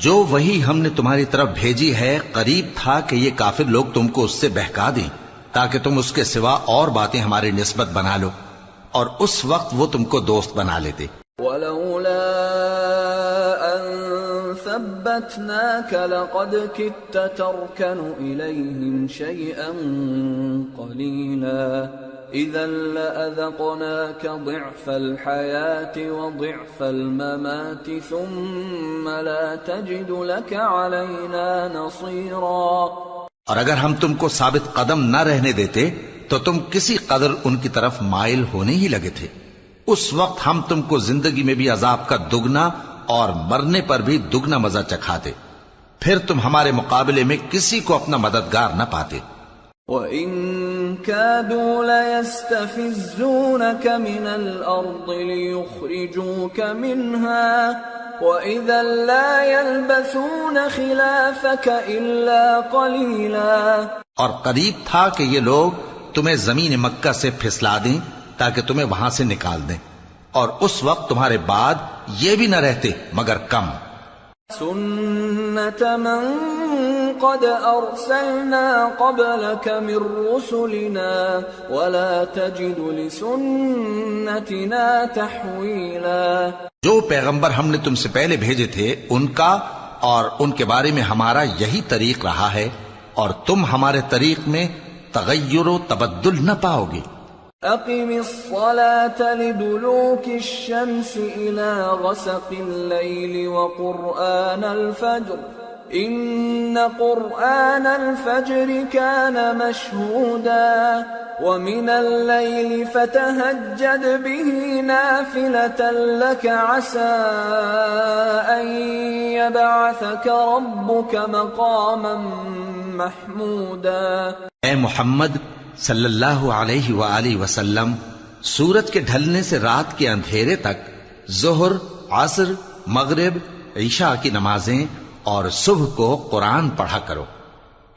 جو وہی ہم نے تمہاری طرف بھیجی ہے قریب تھا کہ یہ کافر لوگ تم کو اس سے بہکا دیں تاکہ تم اس کے سوا اور باتیں ہماری نسبت بنا لو، اور اس وقت وہ تم کو دوست بنا لیتے۔ وَلَوْلَا أَن ثَبَّتْنَاكَ لَقَدْ كِدتَّ تَرْكَنُ إِلَيْهِمْ شَيْئًا قَلِيلًا إِذًا لَأَذَقْنَاكَ ضِعْفَ الْحَيَاةِ وَضِعْفَ الْمَمَاتِ ثُمَّ لَا تَجِدُ لَكَ عَلَيْنَا نَصِيرًا۔ اور اگر ہم تم کو ثابت قدم نہ رہنے دیتے تو تم کسی قدر ان کی طرف مائل ہونے ہی لگے تھے، اس وقت ہم تم کو زندگی میں بھی عذاب کا دگنا اور مرنے پر بھی دگنا مزہ چکھاتے، پھر تم ہمارے مقابلے میں کسی کو اپنا مددگار نہ پاتے۔ وَإِن كَادُوا لَيَسْتَفِزُّونَكَ مِنَ الْأَرْضِ لِيُخْرِجُوكَ مِنْهَا وَإِذًا لَا يَلْبَثُونَ خِلَافَكَ إِلَّا قَلِيلًا۔ اور قریب تھا کہ یہ لوگ تمہیں زمین مکہ سے پھسلا دیں تاکہ تمہیں وہاں سے نکال دیں، اور اس وقت تمہارے بعد یہ بھی نہ رہتے مگر کم۔ سُنَّةَ مَن قَدْ أَرْسَلْنَا قَبْلَكَ مِن رُّسُلِنَا وَلَا تَجِدُ لِسُنَّتِنَا تَحْوِيلًا۔ جو پیغمبر ہم نے تم سے پہلے بھیجے تھے ان کا اور ان کے بارے میں ہمارا یہی طریق رہا ہے، اور تم ہمارے طریق میں تغیر و تبدل نہ پاؤ گے۔ أقم الصلاة لدلوك الشمس إلى غسق الليل وقرآن الفجر إن قرآن الفجر كان مشهودا ومن الليل فتهجد به نافلة لك عسى أن يبعثك ربك مقاما محمودا۔ اے محمد صلی اللہ علیہ وآلہ وسلم، سورج کے ڈھلنے سے رات کے اندھیرے تک ظہر، عصر، مغرب، عشاء کی نمازیں اور صبح کو قرآن پڑھا کرو،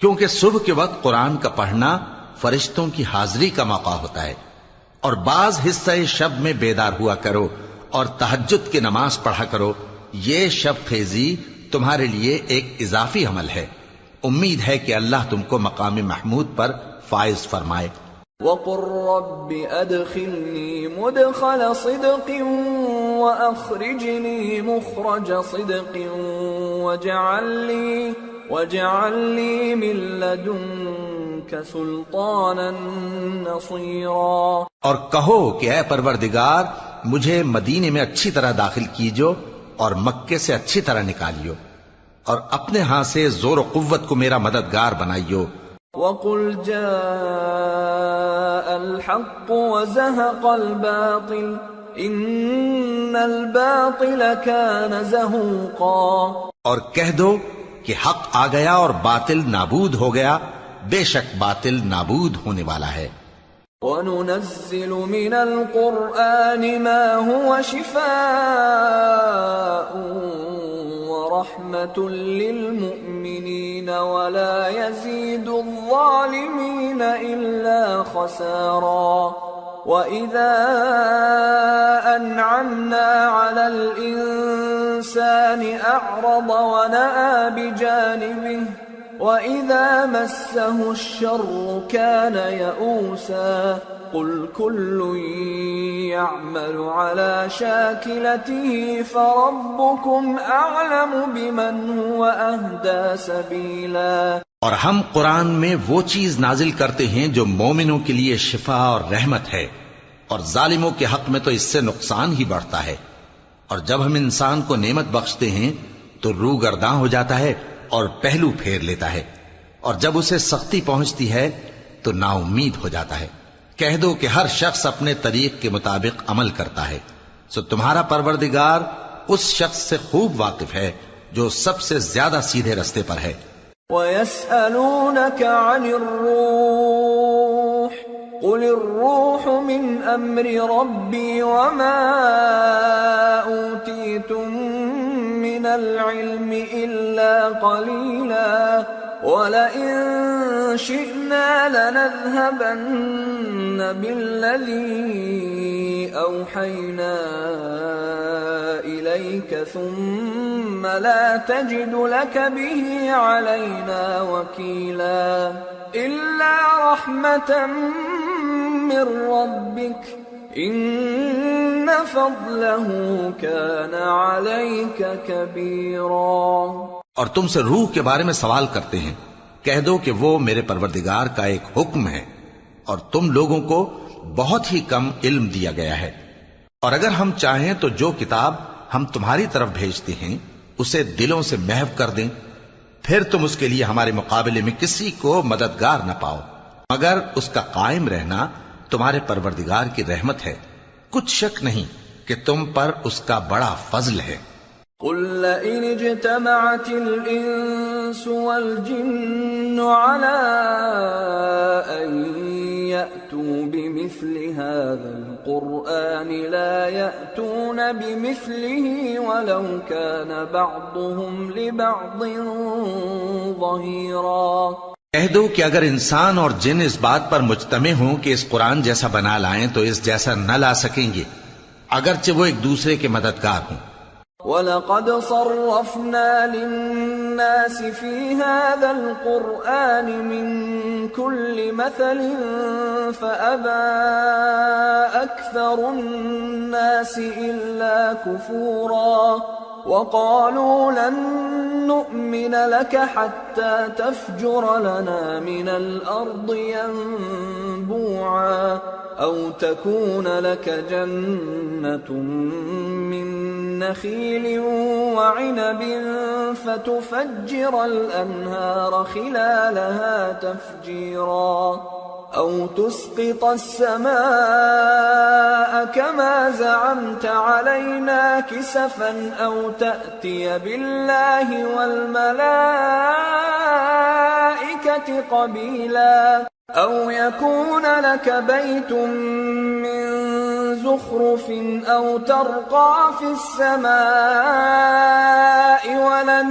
کیونکہ صبح کے وقت قرآن کا پڑھنا فرشتوں کی حاضری کا موقع ہوتا ہے، اور بعض حصہ شب میں بیدار ہوا کرو اور تہجد کی نماز پڑھا کرو۔ یہ شب خیزی تمہارے لیے ایک اضافی عمل ہے، امید ہے کہ اللہ تم کو مقام محمود پر فائز فرمائے۔ وَقُلْ رَبِّ أَدْخِلْنِي مُدْخَلَ صِدْقٍ وَأَخْرِجْنِي مُخْرَجَ صِدْقٍ وَاجْعَلْ لِي مِن لَّدُنكَ سُلْطَانًا نَّصِيرًا۔ اور کہو کہ اے پروردگار، مجھے مدینے میں اچھی طرح داخل کیجو اور مکے سے اچھی طرح نکالیو، اور اپنے ہاں سے زور و قوت کو میرا مددگار بنائیو. وَقُلْ جَاءَ الْحَقُّ وَزَهَقَ الْبَاطِلُ إِنَّ الْبَاطِلَ كَانَ زَهُوقًا. اور کہہ دو کہ حق آ گیا اور باطل نابود ہو گیا، بے شک باطل نابود ہونے والا ہے. وَنُنَزِّلُ مِنَ الْقُرْآنِ مَا هُوَ شِفَاءٌ وَرَحْمَةٌ لِّلْمُؤْمِنِينَ وَلَا يَزِيدُ الظَّالِمِينَ إِلَّا خَسَارًا. وَإِذَا أَنْعَمْنَا عَلَى الْإِنسَانِ أَعْرَضَ وَنَأَىٰ بِجَانِبِهِ وَإِذَا مَسَّهُ الشَّرُّ كَانَ يَئُوسًا. قُلْ كُلٌّ يَعْمَلُ عَلَى شَاكِلَتِهِ فَرَبُّكُمْ أَعْلَمُ بِمَنْ هُوَ أَهْدَىٰ سَبِيلًا. اور ہم قرآن میں وہ چیز نازل کرتے ہیں جو مومنوں کے لیے شفا اور رحمت ہے، اور ظالموں کے حق میں تو اس سے نقصان ہی بڑھتا ہے. اور جب ہم انسان کو نعمت بخشتے ہیں تو روح گرداں ہو جاتا ہے اور پہلو پھیر لیتا ہے، اور جب اسے سختی پہنچتی ہے تو نا امید ہو جاتا ہے. کہہ دو کہ ہر شخص اپنے طریق کے مطابق عمل کرتا ہے، سو تمہارا پروردگار اس شخص سے خوب واقف ہے جو سب سے زیادہ سیدھے رستے پر ہے. وَيَسْأَلُونَكَ عَنِ الرُّوحِ قُلِ الرُّوحُ مِنْ أَمْرِ رَبِّي وَمَا أُوتِيتُم مِّنَ الْعِلْمِ إِلَّا قَلِيلًا وَلَئِن شِئْنَا لَنَذْهَبَنَّ بِالَّذِي أَوْحَيْنَا إِلَيْكَ ثُمَّ لَا تَجِدُ لَكَ بِهِ عَلَيْنَا وَكِيلًا إِلَّا رَحْمَةً مِّن رَّبِّكَ إِنَّ فَضْلَهُ كَانَ عَلَيْكَ كَبِيرًا. اور تم سے روح کے بارے میں سوال کرتے ہیں، کہہ دو کہ وہ میرے پروردگار کا ایک حکم ہے، اور تم لوگوں کو بہت ہی کم علم دیا گیا ہے. اور اگر ہم چاہیں تو جو کتاب ہم تمہاری طرف بھیجتے ہیں اسے دلوں سے محو کر دیں، پھر تم اس کے لیے ہمارے مقابلے میں کسی کو مددگار نہ پاؤ، مگر اس کا قائم رہنا تمہارے پروردگار کی رحمت ہے. کچھ شک نہیں کہ تم پر اس کا بڑا فضل ہے. قُلْ لَئِنِ اجْتَمَعَتِ الْإِنسُ وَالْجِنُّ عَلَىٰ أَن يَأْتُوا بِمِثْلِ هَٰذَا الْقُرْآنِ لَا يَأْتُونَ بِمِثْلِهِ وَلَوْ كَانَ بَعْضُهُمْ لِبَعْضٍ ظَهِيرًا. کہہ دو کہ اگر انسان اور جن اس بات پر مجتمع ہوں کہ اس قرآن جیسا بنا لائیں تو اس جیسا نہ لا سکیں گے، اگرچہ وہ ایک دوسرے کے مددگار ہوں. وَلَقَدْ صَرَّفْنَا لِلنَّاسِ فِي هَذَا الْقُرْآنِ مِنْ كُلِّ مَثَلٍ فَأَبَىٰ أَكْثَرُ النَّاسِ إِلَّا كُفُورًا. وَقَالُوا لَن نُّؤْمِنَ لَكَ حَتَّىٰ تَفْجُرَ لَنَا مِنَ الْأَرْضِ يَنبُوعًا أَوْ تَكُونَ لَكَ جَنَّةٌ مِّن نَّخِيلٍ وَعِنَبٍ فَتُفَجِّرَ الْأَنْهَارَ خِلَالَهَا تَفْجِيرًا أَوْ تُسْقِطَ السَّمَاءَ كَمَا زَعَمْتَ عَلَيْنَا كِسَفًا أَوْ تَأْتِيَ بِاللَّهِ وَالْمَلَائِكَةِ قَبِيلًا أَوْ يَكُونَ لَكَ بَيْتٌ مِّن زُخْرُفٍ أَوْ تَرْقَىٰ فِي السَّمَاءِ وَلَن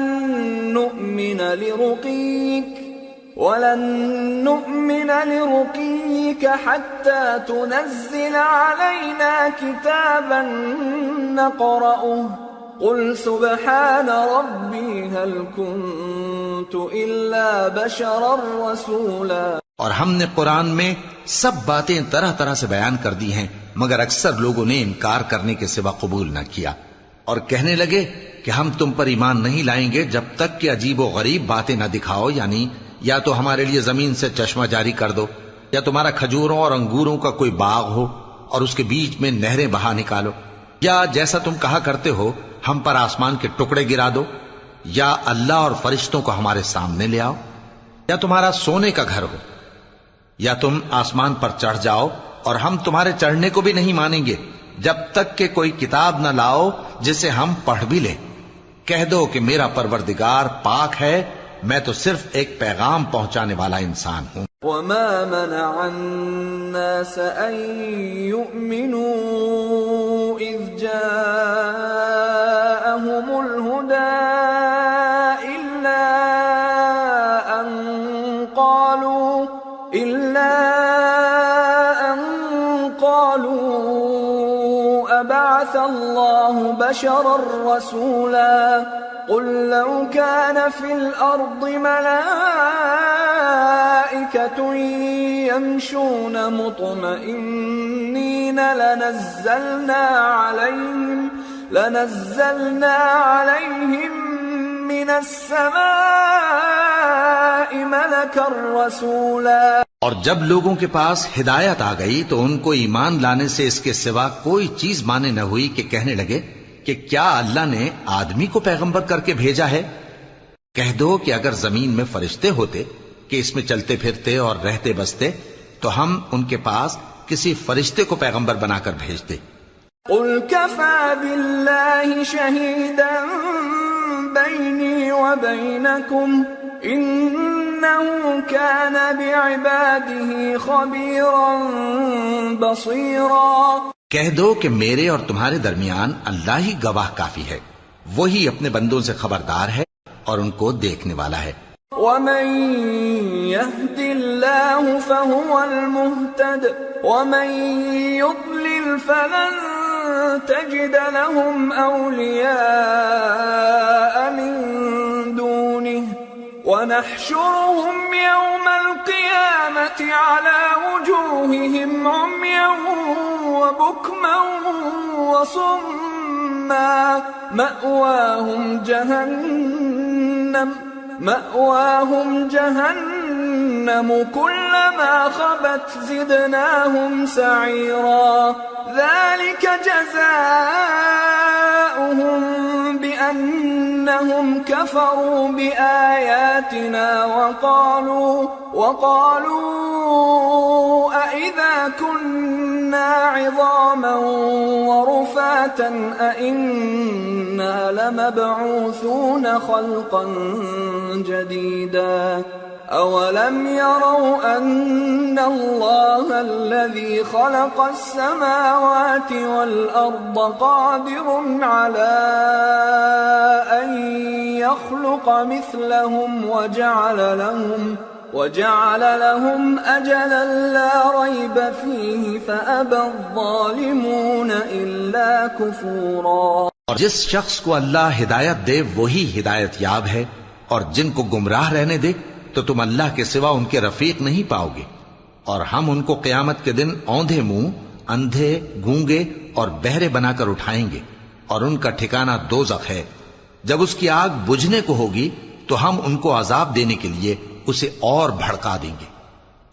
نُّؤْمِنَ لِرُقِيِّكَ حَتَّىٰ تُنَزِّلَ عَلَيْنَا كِتَابًا نَّقْرَؤُهُ قُلْ سُبْحَانَ رَبِّي هَلْ كُنتُ إِلَّا بَشَرًا رَّسُولًا. اور ہم نے قرآن میں سب باتیں طرح طرح سے بیان کر دی ہیں، مگر اکثر لوگوں نے انکار کرنے کے سوا قبول نہ کیا، اور کہنے لگے کہ ہم تم پر ایمان نہیں لائیں گے جب تک کہ عجیب و غریب باتیں نہ دکھاؤ، یعنی یا تو ہمارے لیے زمین سے چشمہ جاری کر دو، یا تمہارا کھجوروں اور انگوروں کا کوئی باغ ہو اور اس کے بیچ میں نہریں بہا نکالو، یا جیسا تم کہا کرتے ہو ہم پر آسمان کے ٹکڑے گرا دو، یا اللہ اور فرشتوں کو ہمارے سامنے لے آؤ، یا تمہارا سونے کا گھر ہو، یا تم آسمان پر چڑھ جاؤ اور ہم تمہارے چڑھنے کو بھی نہیں مانیں گے جب تک کہ کوئی کتاب نہ لاؤ جسے ہم پڑھ بھی لیں۔ کہہ دو کہ میرا پروردگار پاک ہے، میں تو صرف ایک پیغام پہنچانے والا انسان ہوں۔ وما منع الناس أن يؤمنوا إذ جاءهم الهدى إلا أن قالوا أبعث الله بشرا رسولا قل لو كان في الأرض ملائكة يمشون مطمئنين لنزلنا عليهم من السماء ملكا رسولا۔ اور جب لوگوں کے پاس ہدایت آ گئی تو ان کو ایمان لانے سے اس کے سوا کوئی چیز مانے نہ ہوئی کہ کہنے لگے کہ کیا اللہ نے آدمی کو پیغمبر کر کے بھیجا ہے؟ کہہ دو کہ اگر زمین میں فرشتے ہوتے کہ اس میں چلتے پھرتے اور رہتے بستے تو ہم ان کے پاس کسی فرشتے کو پیغمبر بنا کر بھیجتے۔ قل كفى بالله شهيدا بيني وبينكم إنه كان بعباده خبيرا بصيرا۔ کہہ دو کہ میرے اور تمہارے درمیان اللہ ہی گواہ کافی ہے، وہی اپنے بندوں سے خبردار ہے اور ان کو دیکھنے والا ہے۔ ومن يهد الله فهو المهتد ومن يضلل فلن تجد لهم أولياء من دونه ونحشرهم يوم القيامة على وجوههم عميا وبكما وصما مأواهم جهنم كلما خبت زدناهم سعيرا ذلك جزاؤهم بأنهم كفروا بآياتنا وقالوا أئذا كنا عظاما ورفاتا أئنا لمبعوثون خلقا جديدا أولم يروا أن الله الذي خلق السماوات والأرض قادر على أن يخلق مثلهم وجعل لهم أجلا لا ريب فيه فأبى الظالمون إلا كفورا۔ اور جس شخص کو اللہ ہدایت دے وہی ہدایت یاب ہے، اور جن کو گمراہ رہنے دے تو تم اللہ کے سوا ان کے رفیق نہیں پاؤ گے۔ اور ہم ان کو قیامت کے دن اوندھے منہ، اندھے، گونگے اور بہرے بنا کر اٹھائیں گے، اور ان کا ٹھکانہ دوزخ ہے۔ جب اس کی آگ بجھنے کو ہوگی تو ہم ان کو عذاب دینے کے لیے اسے اور بھڑکا دیں گے۔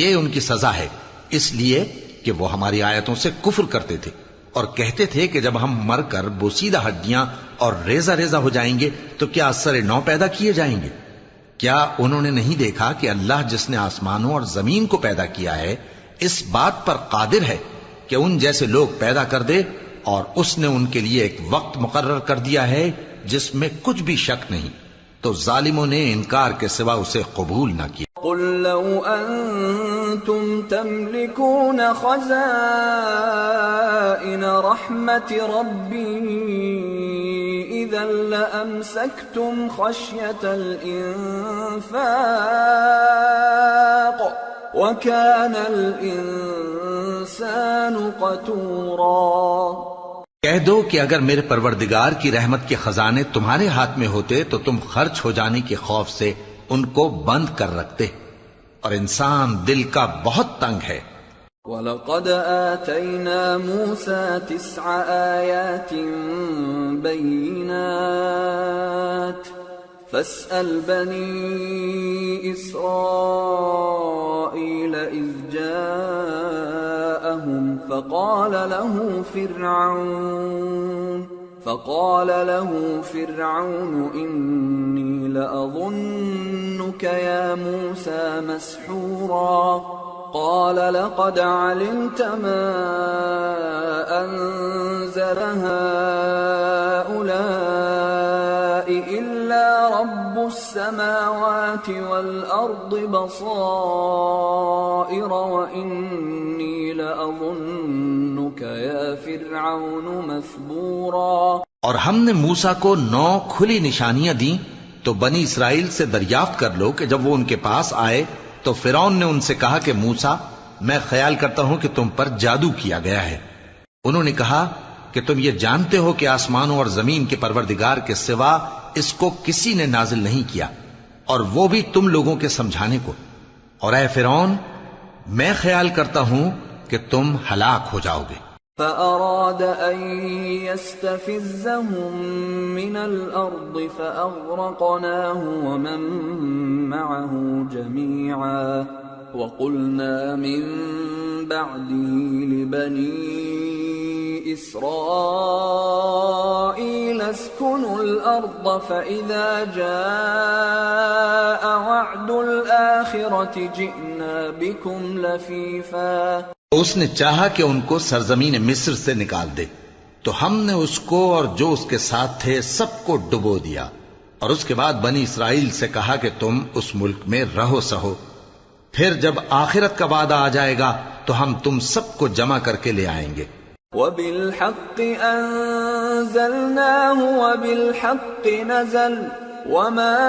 یہ ان کی سزا ہے، اس لیے کہ وہ ہماری آیتوں سے کفر کرتے تھے اور کہتے تھے کہ جب ہم مر کر بوسیدہ ہڈیاں اور ریزہ ریزہ ہو جائیں گے تو کیا اثر نو پیدا کیے جائیں گے؟ کیا انہوں نے نہیں دیکھا کہ اللہ جس نے آسمانوں اور زمین کو پیدا کیا ہے اس بات پر قادر ہے کہ ان جیسے لوگ پیدا کر دے، اور اس نے ان کے لیے ایک وقت مقرر کر دیا ہے جس میں کچھ بھی شک نہیں، تو ظالموں نے انکار کے سوا اسے قبول نہ کیا۔ قل لو أنتم تملكون خزائن رحمة ربي إذا لأمسكتم خشية الإنفاق وكان الإنسان قتورا۔ کہہ دو کہ اگر میرے پروردگار کی رحمت کے خزانے تمہارے ہاتھ میں ہوتے تو تم خرچ ہو جانے کے خوف سے ان کو بند کر رکھتے، اور انسان دل کا بہت تنگ ہے۔ وَلَقَدْ آتَيْنَا مُوسَى 9 آيَاتٍ بَيِّنَاتٍ فَاسْأَلْ بَنِي إِسْرَائِيلَ إِذْ جَاءَهُمْ فَقَالَ لَهُ فقال له فرعون إني لأظنك يا موسى مسحورا قال لقد علمت ما أنزل هؤلاء إلا رب السماوات والأرض بصائر وإني لأظنك يا فرعون مثبورا. اور ہم نے موسیٰ کو 9 کھلی نشانیاں دیں تو بنی اسرائیل سے دریافت کر لو کہ جب وہ ان کے پاس آئے تو فرعون نے ان سے کہا کہ موسیٰ میں خیال کرتا ہوں کہ تم پر جادو کیا گیا ہے. انہوں نے کہا کہ تم یہ جانتے ہو کہ آسمانوں اور زمین کے پروردگار کے سوا اس کو کسی نے نازل نہیں کیا اور وہ بھی تم لوگوں کے سمجھانے کو. اور اے فرعون میں خیال کرتا ہوں کہ تم ہلاک ہو جاؤ گے. فأراد أن يستفزهم من الأرض فأغرقناه ومن معه جميعا وقلنا من بعده لبني إسرائيل اسكنوا الأرض فإذا جاء وعد الآخرة جئنا بكم لفيفا. اس نے چاہا کہ ان کو سرزمین مصر سے نکال دے تو ہم نے اس کو اور جو اس کے ساتھ تھے سب کو ڈبو دیا اور اس کے بعد بنی اسرائیل سے کہا کہ تم اس ملک میں رہو سہو. پھر جب آخرت کا وعدہ آ جائے گا تو ہم تم سب کو جمع کر کے لے آئیں گے. وَبِالْحَقِّ أَنزَلْنَاهُ وَبِالْحَقِّ نَزَلَ وَمَا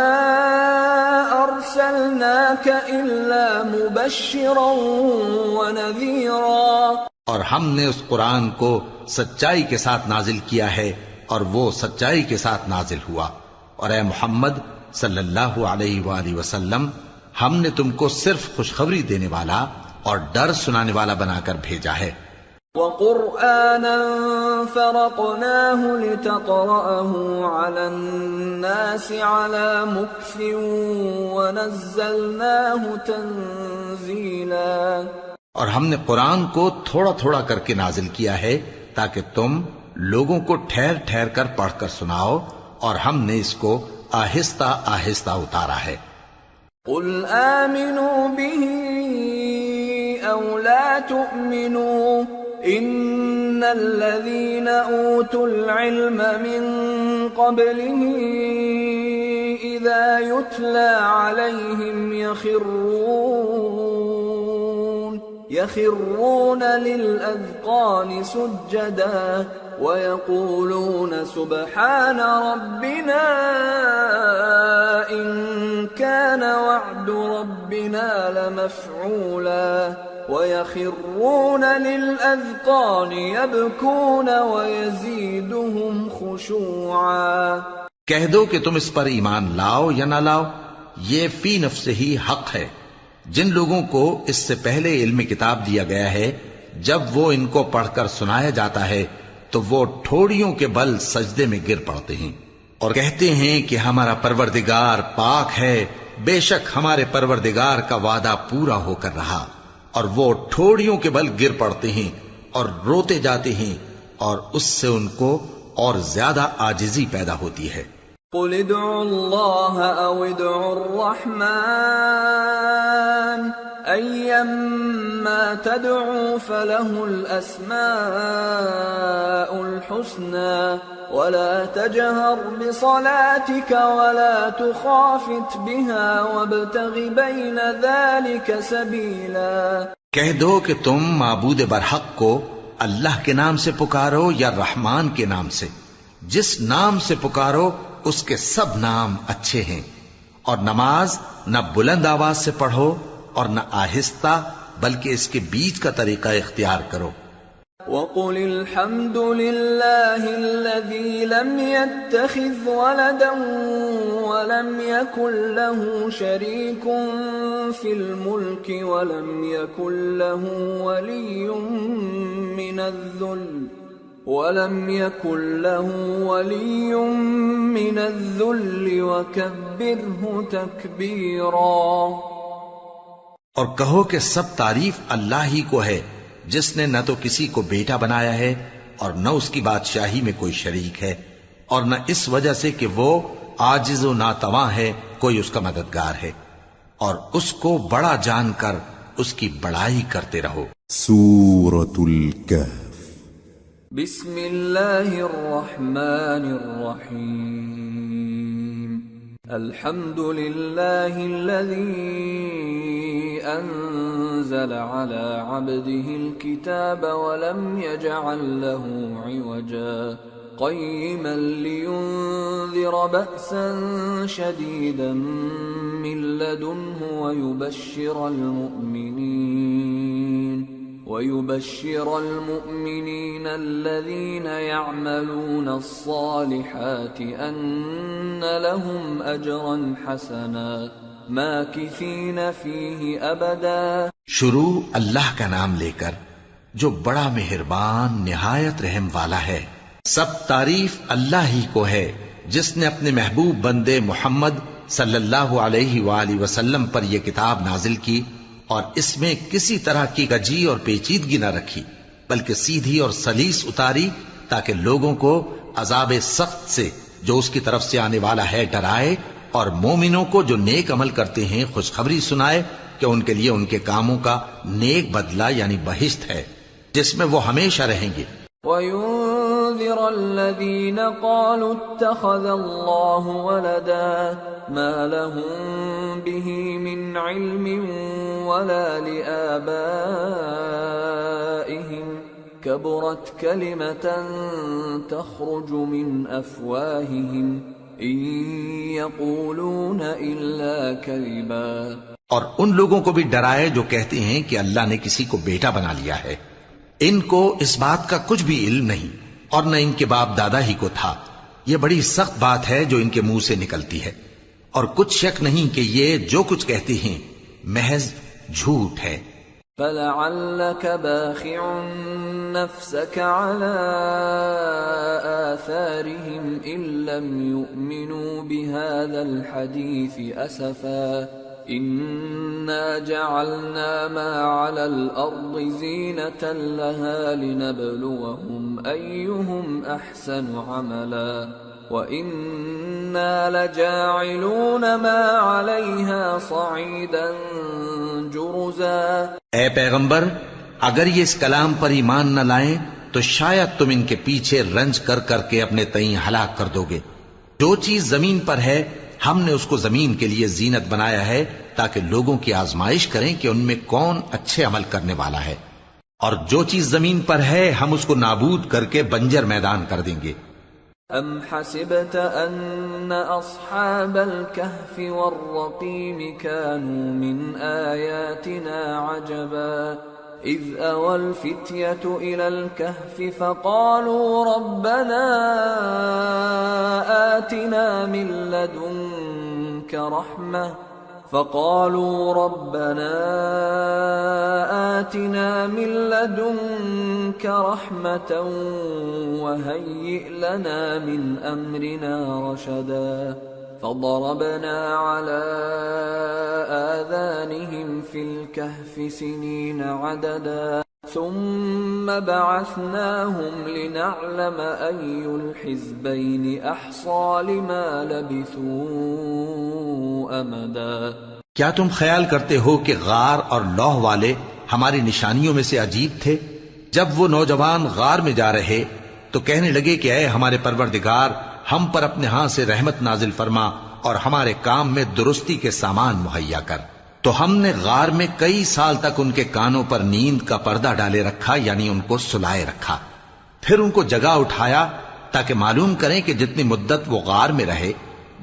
أَرْسَلْنَاكَ إِلَّا مُبَشِّرًا وَنَذِيرًا. اور ہم نے اس قرآن کو سچائی کے ساتھ نازل کیا ہے اور وہ سچائی کے ساتھ نازل ہوا. اور اے محمد صلی اللہ علیہ وآلہ وسلم ہم نے تم کو صرف خوشخبری دینے والا اور ڈر سنانے والا بنا کر بھیجا ہے. وَقُرْآنًا فَرَقْنَاهُ لِتَقْرَأَهُ عَلَى النَّاسِ عَلَى مُكْثٍ وَنَزَّلْنَاهُ تَنزِيلًا. اور ہم نے قرآن کو تھوڑا تھوڑا کر کے نازل کیا ہے تاکہ تم لوگوں کو ٹھہر ٹھہر کر پڑھ کر سناؤ اور ہم نے اس کو آہستہ آہستہ اتارا ہے. قُلْ آمِنُوا بِهِ أَوْ لَا تُؤْمِنُوا إِنَّ الَّذِينَ أُوتُوا الْعِلْمَ مِنْ قَبْلِهِ إِذَا يُتْلَى عَلَيْهِمْ يَخِرُّونَ لِلْأَذْقَانِ سُجَّدًا وَيَقُولُونَ سُبْحَانَ رَبِّنَا إِن كَانَ وَعْدُ رَبِّنَا لَمَفْعُولًا وَيَخِرُّونَ لِلْأَذْقَانِ يَبْكُونَ وَيَزِيدُهُمْ خُشُوعًا. کہہ دو کہ تم اس پر ایمان لاؤ یا نہ لاؤ یہ فی نفسہ ہی حق ہے. جن لوگوں کو اس سے پہلے علم کتاب دیا گیا ہے جب وہ ان کو پڑھ کر سنایا جاتا ہے تو وہ ٹھوڑیوں کے بل سجدے میں گر پڑتے ہیں اور کہتے ہیں کہ ہمارا پروردگار پاک ہے، بے شک ہمارے پروردگار کا وعدہ پورا ہو کر رہا. اور وہ ٹھوڑیوں کے بل گر پڑتے ہیں اور روتے جاتے ہیں اور اس سے ان کو اور زیادہ عاجزی پیدا ہوتی ہے. قُلِ ادْعُوا اللَّهَ أَوِ ادْعُوا الرَّحْمَنَ أَيَّمَّا تَدْعُوا فَلَهُ الْأَسْمَاءُ الْحُسْنَى وَلَا تَجْهَرْ بِصَلَاتِكَ وَلَا تُخَافِتْ بِهَا وَابْتَغِ بَيْنَ ذَلِكَ سَبِيلًا. کہہ دو کہ تم معبود برحق کو اللہ کے نام سے پکارو یا رحمان کے نام سے. جس نام سے پکارو اس کے سب نام اچھے ہیں. اور نماز نہ بلند آواز سے پڑھو اور نہ آہستہ بلکہ اس کے بیچ کا طریقہ اختیار کرو. وَقُلِ الْحَمْدُ لِلَّهِ الَّذِي لَمْ يَتَّخِذْ وَلَدًا وَلَمْ يَكُنْ لَهُ شَرِيكٌ فِي الْمُلْكِ وَلَمْ يَكُنْ لَهُ وَلِيٌّ مِّنَ الذُّلِّ وَكَبِّرْهُ تَكْبِيرًا. اور کہو کہ سب تعریف اللہ ہی کو ہے جس نے نہ تو کسی کو بیٹا بنایا ہے اور نہ اس کی بادشاہی میں کوئی شریک ہے، اور نہ اس وجہ سے کہ وہ عاجز و ناتواں ہے کوئی اس کا مددگار ہے، اور اس کو بڑا جان کر اس کی بڑائی کرتے رہو۔ سورة الكهف بسم اللہ الرحمن الرحیم الحمد للہ الذی انزل على عبده الكتاب ولم يجعل له عوجا قيما لينذر بأسا شديدا من لدنه ويبشر المؤمنين الذين يعملون الصالحات أن لهم أجرا حسنا ماكثين فيه أبدا۔ شروع اللہ کا نام لے کر جو بڑا مہربان نہایت رحم والا ہے۔ سب تعریف اللہ ہی کو ہے جس نے اپنے محبوب بندے محمد صلی اللہ علیہ وآلہ وسلم پر یہ کتاب نازل کی اور اس میں کسی طرح کی کجی اور پیچیدگی نہ رکھی، بلکہ سیدھی اور سلیس اتاری تاکہ لوگوں کو عذاب سخت سے جو اس کی طرف سے آنے والا ہے ڈرائے، اور مومنوں کو جو نیک عمل کرتے ہیں خوشخبری سنائے کہ ان کے لیے ان کے کاموں کا نیک بدلہ یعنی بہشت ہے جس میں وہ ہمیشہ رہیں گے۔ وَيُنذِرَ الَّذِينَ قَالُوا اتَّخَذَ اللَّهُ وَلَدًا مَا لَهُم بِهِ مِنْ عِلْمٍ وَلَا لِآبَائِهِمْ كَبُرَتْ كَلِمَةً تَخْرُجُ مِنْ أَفْوَاهِهِمْ إِن يَقُولُونَ إِلَّا كَذِبًا۔ اور ان لوگوں کو بھی ڈرائے جو کہتے ہیں کہ اللہ نے کسی کو بیٹا بنا لیا ہے، ان کو اس بات کا کچھ بھی علم نہیں اور نہ ان کے باپ دادا ہی کو تھا۔ یہ بڑی سخت بات ہے جو ان کے منہ سے نکلتی ہے، اور کچھ شک نہیں کہ یہ جو کچھ کہتے ہیں محض جھوٹ ہے۔ فَلَعَلَّكَ بَاخِعٌ نَفْسَكَ عَلَىٰ آثَارِهِمْ إِن لَّمْ يُؤْمِنُوا بِهَٰذَا الْحَدِيثِ أَسَفًا إِنَّا جَعَلْنَا مَا عَلَى الْأَرْضِ زِينَةً لَهَا لِنَبْلُوَهُمْ أَيُّهُمْ أَحْسَنُ عَمَلًا وَإِنَّا لَجَاعِلُونَ مَا عَلَيْهَا صَعِيدًا جُرُزًا۔ اے پیغمبر، اگر یہ اس کلام پر ایمان نہ لائیں تو شاید تم ان کے پیچھے رنج کر کر کے اپنے تئیں ہلاک کر دو گے۔ جو چیز زمین پر ہے ہم نے اس کو زمین کے لیے زینت بنایا ہے تاکہ لوگوں کی آزمائش کریں کہ ان میں کون اچھے عمل کرنے والا ہے، اور جو چیز زمین پر ہے ہم اس کو نابود کر کے بنجر میدان کر دیں گے۔ ام حسبت ان اصحاب الكهف والرقيم كانوا من آياتنا عجبا اذ اوى الفتية الى الكهف فقالوا ربنا آتنا من لدنك رحمة وهيئ لنا من أمرنا رشدا فضربنا على آذانهم في الكهف سنين عددا ثم بعثناهم لنعلم أي الحزبين أحصى لما لبثوا أمدا۔ کیا تم خیال کرتے ہو کہ غار اور لوح والے ہماری نشانیوں میں سے عجیب تھے؟ جب وہ نوجوان غار میں جا رہے تو کہنے لگے کہ اے ہمارے پروردگار، ہم پر اپنے ہاں سے رحمت نازل فرما اور ہمارے کام میں درستی کے سامان مہیا کر۔ تو ہم نے غار میں کئی سال تک ان کے کانوں پر نیند کا پردہ ڈالے رکھا، یعنی ان کو سلائے رکھا، پھر ان کو جگا اٹھایا تاکہ معلوم کریں کہ جتنی مدت وہ غار میں رہے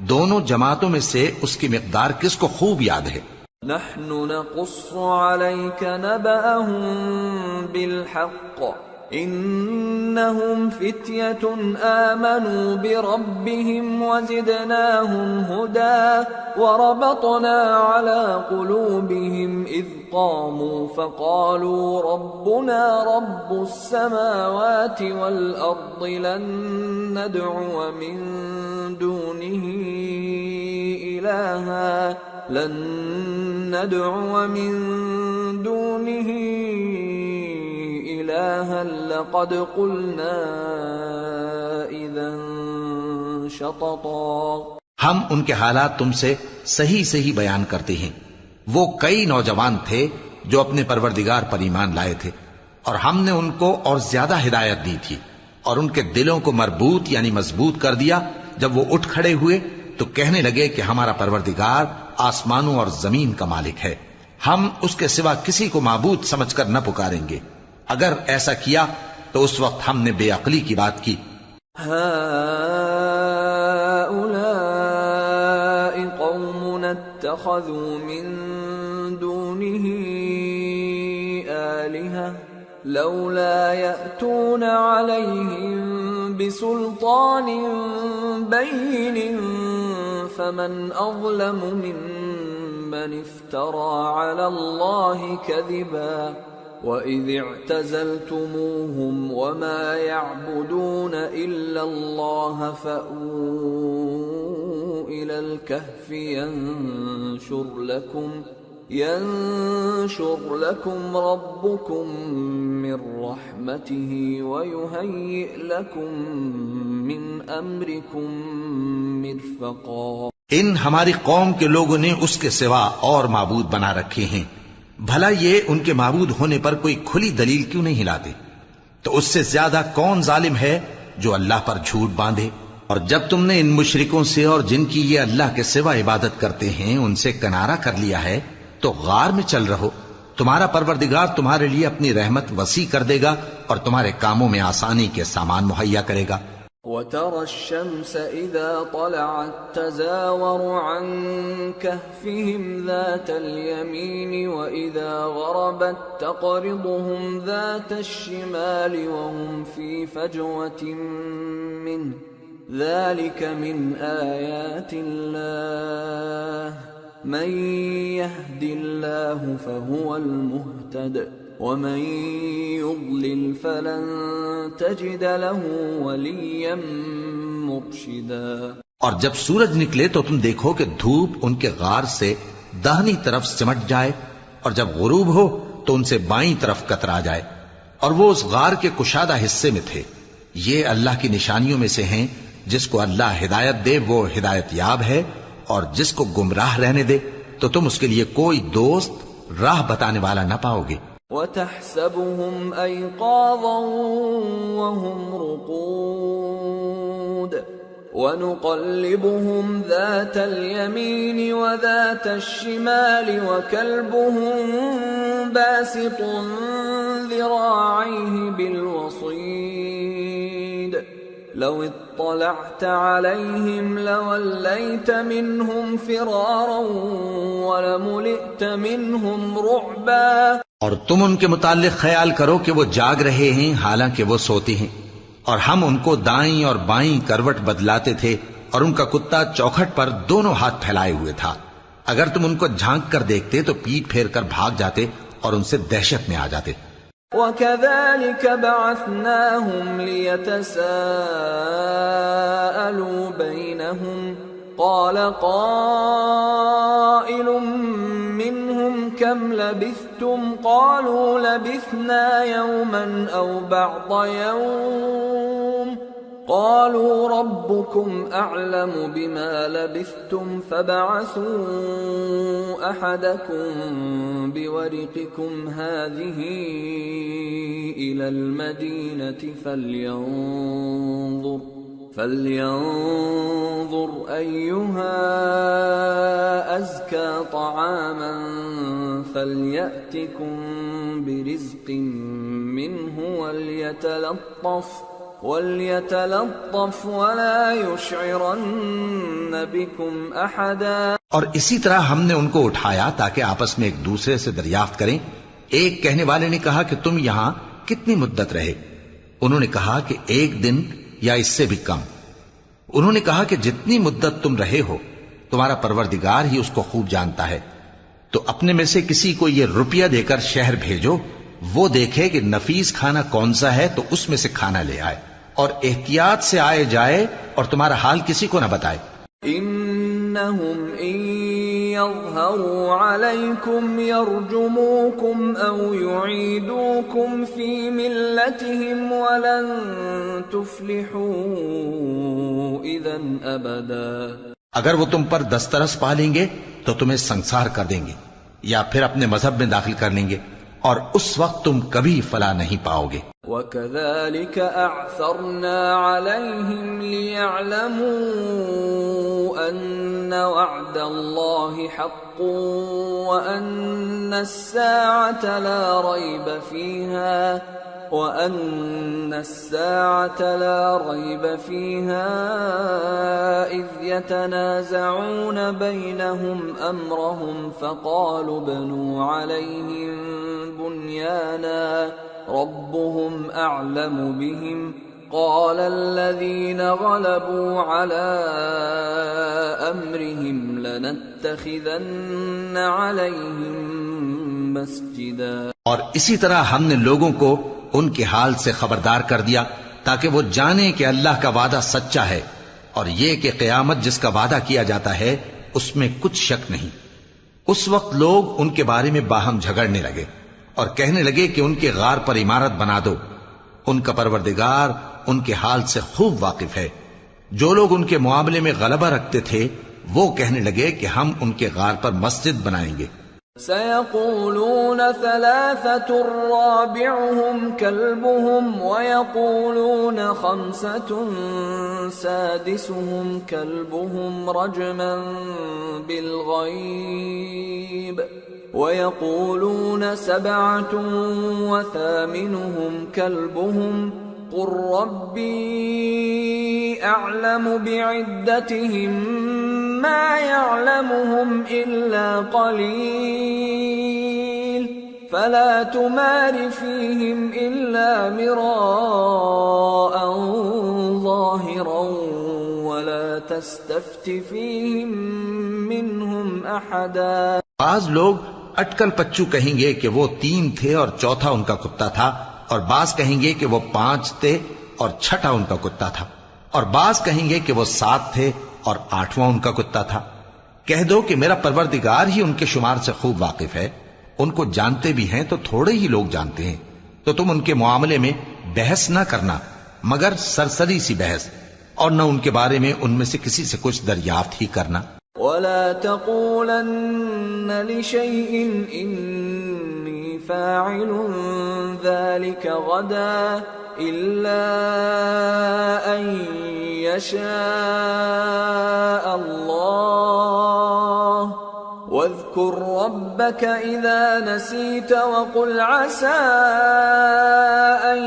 دونوں جماعتوں میں سے اس کی مقدار کس کو خوب یاد ہے۔ نحن نقص عليك نبأهم بالحق انهم فتية آمنوا بربهم وزدناهم هدى وربطنا على قلوبهم إذ قاموا فقالوا ربنا رب السماوات والأرض لن ندعو من دونه إلها لقد قلنا إذا شططا. ہم ان کے حالات تم سے صحیح بیان کرتے ہیں. وہ کئی نوجوان تھے جو اپنے پروردگار پر ایمان لائے تھے، اور ہم نے ان کو اور زیادہ ہدایت دی تھی، اور ان کے دلوں کو مربوط یعنی مضبوط کر دیا. جب وہ اٹھ کھڑے ہوئے تو کہنے لگے کہ ہمارا پروردگار آسمانوں اور زمین کا مالک ہے، ہم اس کے سوا کسی کو معبود سمجھ کر نہ پکاریں گے. اگر ایسا کیا تو اس وقت ہم نے بے عقلی کی بات کی. اتخذوا من دونه آلهة لولا يأتون عليهم بسلطان بين فمن أظلم ممن افترى على الله كذبا. وَإِذِ اعْتَزَلْتُمُوهُمْ وَمَا يَعْبُدُونَ إِلَّا اللَّهَ فَأْوُوا إِلَى الْكَهْفِ يَنشُرْ لَكُمْ رَبُّكُمْ مِنْ رَحْمَتِهِ وَيُهَيِّئْ لَكُمْ مِنْ أَمْرِكُمْ مِرْفَقًا. ان ہماری قوم کے لوگوں نے اس کے سوا اور معبود بنا رکھے ہیں، بھلا یہ ان کے معبود ہونے پر کوئی کھلی دلیل کیوں نہیں لاتے؟ تو اس سے زیادہ کون ظالم ہے جو اللہ پر جھوٹ باندھے؟ اور جب تم نے ان مشرکوں سے اور جن کی یہ اللہ کے سوا عبادت کرتے ہیں ان سے کنارہ کر لیا ہے تو غار میں چل رہو. تمہارا پروردگار تمہارے لیے اپنی رحمت وسیع کر دے گا اور تمہارے کاموں میں آسانی کے سامان مہیا کرے گا. وَتَرَى الشَّمْسَ إِذَا طَلَعَتْ تَزَاوَرُ عَنْ كَهْفِهِمْ ذَاتَ الْيَمِينِ وَإِذَا غَرَبَتْ تَقْرِضُهُمْ ذَاتَ الشِّمَالِ وَهُمْ فِي فَجْوَةٍ مِّنْهُ ذَلِكَ مِنْ آيَاتِ اللَّهِ مَنْ يَهْدِ اللَّهُ فَهُوَ الْمُهْتَدِ وَمَن يُضْلِلْ فَلَن تَجِدَ لَهُ وَلِيًّا مُرْشِدًا. اور جب سورج نکلے تو تم دیکھو کہ دھوپ ان کے غار سے داہنی طرف سمٹ جائے، اور جب غروب ہو تو ان سے بائیں طرف کترا جائے، اور وہ اس غار کے کشادہ حصے میں تھے. یہ اللہ کی نشانیوں میں سے ہیں. جس کو اللہ ہدایت دے وہ ہدایت یاب ہے، اور جس کو گمراہ رہنے دے تو تم اس کے لیے کوئی دوست راہ بتانے والا نہ پاؤ گے. وَتَحْسَبُهُمْ أَيْقَاظًا وَهُمْ رُقُودٌ وَنُقَلِّبُهُمْ ذَاتَ الْيَمِينِ وَذَاتَ الشِّمَالِ وَكَلْبُهُمْ بَاسِطٌ ذِرَاعَيْهِ بِالْوَصِيدِ لَوِ اطَّلَعْتَ عَلَيْهِمْ لَوَلَّيْتَ مِنْهُمْ فِرَارًا وَلَمُلِئْتَ مِنْهُمْ رُعْبًا. اور تم ان کے متعلق خیال کرو کہ وہ جاگ رہے ہیں حالانکہ وہ سوتے ہیں، اور ہم ان کو دائیں اور بائیں کروٹ بدلاتے تھے، اور ان کا کتا چوکھٹ پر دونوں ہاتھ پھیلائے ہوئے تھا. اگر تم ان کو جھانک کر دیکھتے تو پیٹ پھیر کر بھاگ جاتے اور ان سے دہشت میں آ جاتے. وَكَذَلِكَ بَعَثْنَاهُمْ لِيَتَسَاءَلُوا بَيْنَهُمْ قَالَ قَائِلٌ مِّنْهُمْ كَمْ لَبِثْتُمْ قَالُوا لَبِثْنَا يَوْمًا أَوْ بَعْضَ يَوْمٍ قَالُوا رَبُّكُمْ أَعْلَمُ بِمَا لَبِثْتُمْ فَابْعَثُوا أَحَدَكُمْ بِوَرِقِكُمْ هَٰذِهِ إِلَى الْمَدِينَةِ فَلْيَنظُرْ أَيُّهَا أَزْكَىٰ طَعَامًا فَلْيَأْتِكُمْ بِرِزْقٍ مِّنْهُ وَلْيَتَلَطَّفْ وَلَا يُشْعِرَنَّ بِكُمْ أَحَدًا. اور اسی طرح ہم نے ان کو اٹھایا تاکہ آپس میں ایک دوسرے سے دریافت کریں. ایک کہنے والے نے کہا کہ تم یہاں کتنی مدت رہے؟ انہوں نے کہا کہ 1 دن یا اس سے بھی کم. انہوں نے کہا کہ جتنی مدت تم رہے ہو تمہارا پروردگار ہی اس کو خوب جانتا ہے. تو اپنے میں سے کسی کو یہ روپیہ دے کر شہر بھیجو، وہ دیکھے کہ نفیس کھانا کون سا ہے تو اس میں سے کھانا لے آئے، اور احتیاط سے آئے جائے اور تمہارا حال کسی کو نہ بتائے. انہم ان يظهروا عليكم يرجموكم أو يعيدوكم في ملتهم ولن تفلحوا إذا أبدا. اگر وہ تم پر دسترس پا لیں گے تو تمہیں سنسار کر دیں گے یا پھر اپنے مذہب میں داخل کر لیں گے، اور اس وقت تم کبھی فلاح نہیں پاؤ گے. وَكَذَلِكَ أَعْثَرْنَا عَلَيْهِمْ لِيَعْلَمُوا أَنَّ وَعْدَ اللَّهِ حَقٌّ وَأَنَّ السَّاعَةَ لَا رَيْبَ فِيهَا إِذْ يَتَنَازَعُونَ بَيْنَهُمْ أَمْرَهُمْ فَقَالُوا ابْنُوا عَلَيْهِمْ بُنْيَانًا رَبُّهُمْ أَعْلَمُ بِهِمْ قَالَ الَّذِينَ غَلَبُوا عَلَى أَمْرِهِمْ لَنَتَّخِذَنَّ عَلَيْهِمْ مَسْجِدًا. اور اسی طرح ہم نے لوگوں کو ان کے حال سے خبردار کر دیا تاکہ وہ جانیں کہ اللہ کا وعدہ سچا ہے، اور یہ کہ قیامت جس کا وعدہ کیا جاتا ہے اس میں کچھ شک نہیں. اس وقت لوگ ان کے بارے میں باہم جھگڑنے لگے اور کہنے لگے کہ ان کے غار پر عمارت بنا دو. ان کا پروردگار ان کے حال سے خوب واقف ہے. جو لوگ ان کے معاملے میں غلبہ رکھتے تھے وہ کہنے لگے کہ ہم ان کے غار پر مسجد بنائیں گے. سيقولون ثلاثة رابعهم كلبهم ويقولون خمسة سادسهم كلبهم رجما بالغيب ويقولون سبعة وثامنهم كلبهم قل ربي أعلم بعدتهم ما يعلمهم إلا قليل فلا تمار فيهم إلا مراء ظاهرا ولا تستفت فيهم منهم أحدا. بعض لوگ اٹکل پچو کہیں گے کہ وہ 3 تھے اور چوتھا ان کا کتا تھا، اور بعض کہیں گے کہ وہ 5 تھے اور چھٹا ان کا کتا تھا، اور بعض کہیں گے کہ وہ 7 تھے اور 8واں ان کا کتا تھا. کہہ دو کہ میرا پروردگار ہی ان کے شمار سے خوب واقف ہے. ان کو جانتے بھی ہیں تو تھوڑے ہی لوگ جانتے ہیں. تو تم ان کے معاملے میں بحث نہ کرنا مگر سرسری سی بحث، اور نہ ان کے بارے میں ان میں سے کسی سے کچھ دریافت ہی کرنا. ولا تقولن لشيء إني فاعل ذلك غدا إلا أن يشاء الله واذكر ربك إذا نسيت وقل عسى أن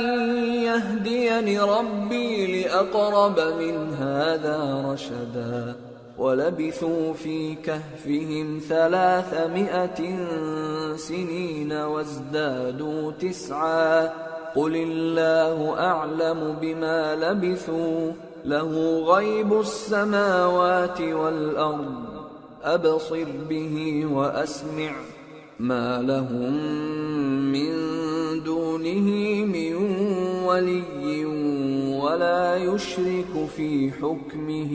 يهديني ربي لأقرب من هذا رشدا. ولبثوا في كهفهم 300 سنين وازدادوا 9 قل الله أعلم بما لبثوا له غيب السماوات والأرض أبصر به وأسمع ما لهم من دونه من ولي ولا يشرك في حكمه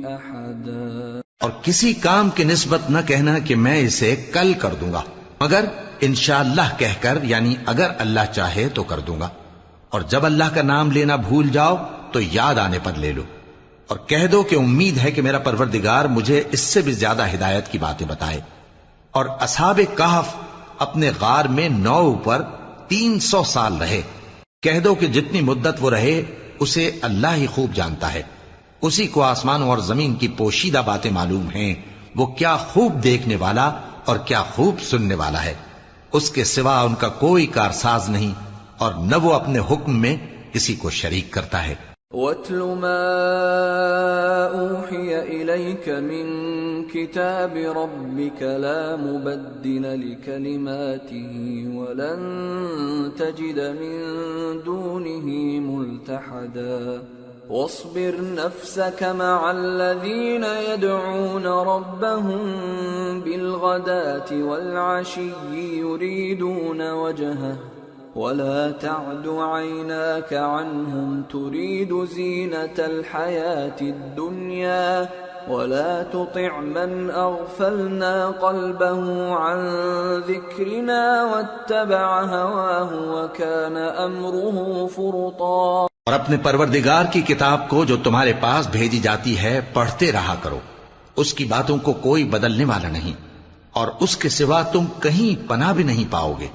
أحدا. اور کسی کام کی نسبت نہ کہنا کہ میں اسے کل کر دوں گا، مگر انشاءاللہ کہہ کر، یعنی اگر اللہ چاہے تو کر دوں گا. اور جب اللہ کا نام لینا بھول جاؤ تو یاد آنے پر لے لو، اور کہہ دو کہ امید ہے کہ میرا پروردگار مجھے اس سے بھی زیادہ ہدایت کی باتیں بتائے. اور اصحاب کہف اپنے غار میں 9 پر 300 سال رہے. کہہ دو کہ جتنی مدت وہ رہے اسے اللہ ہی خوب جانتا ہے. اسی کو آسمانوں اور زمین کی پوشیدہ باتیں معلوم ہیں. وہ کیا خوب دیکھنے والا اور کیا خوب سننے والا ہے. اس کے سوا ان کا کوئی کارساز نہیں، اور نہ وہ اپنے حکم میں کسی کو شریک کرتا ہے. وَاتْلُ مَا أُوحِيَ إِلَيْكَ مِن كِتَابِ رَبِّكَ لَا مُبَدِّلَ لِكَلِمَاتِهِ وَلَن تَجِدَ مِن دُونِهِ مُلْتَحَدًا. وَاصْبِرْ نَفْسَكَ مَعَ الَّذِينَ يَدْعُونَ رَبَّهُم بِالْغَدَاةِ وَالْعَشِيِّ يُرِيدُونَ وَجْهَهُ ولا تعد عيناك عنهم تريد زينة الحياة الدنيا ولا تطع من اغفلنا قلبه عن ذكرنا واتبع هواه وكان امره فرطا۔ اور اپنے پروردگار کی کتاب کو جو تمہارے پاس بھیجی جاتی ہے پڑھتے رہا کرو، اس کی باتوں کو کوئی بدلنے والا نہیں، اور اس کے سوا تم کہیں پناہ بھی نہیں پاؤ گے۔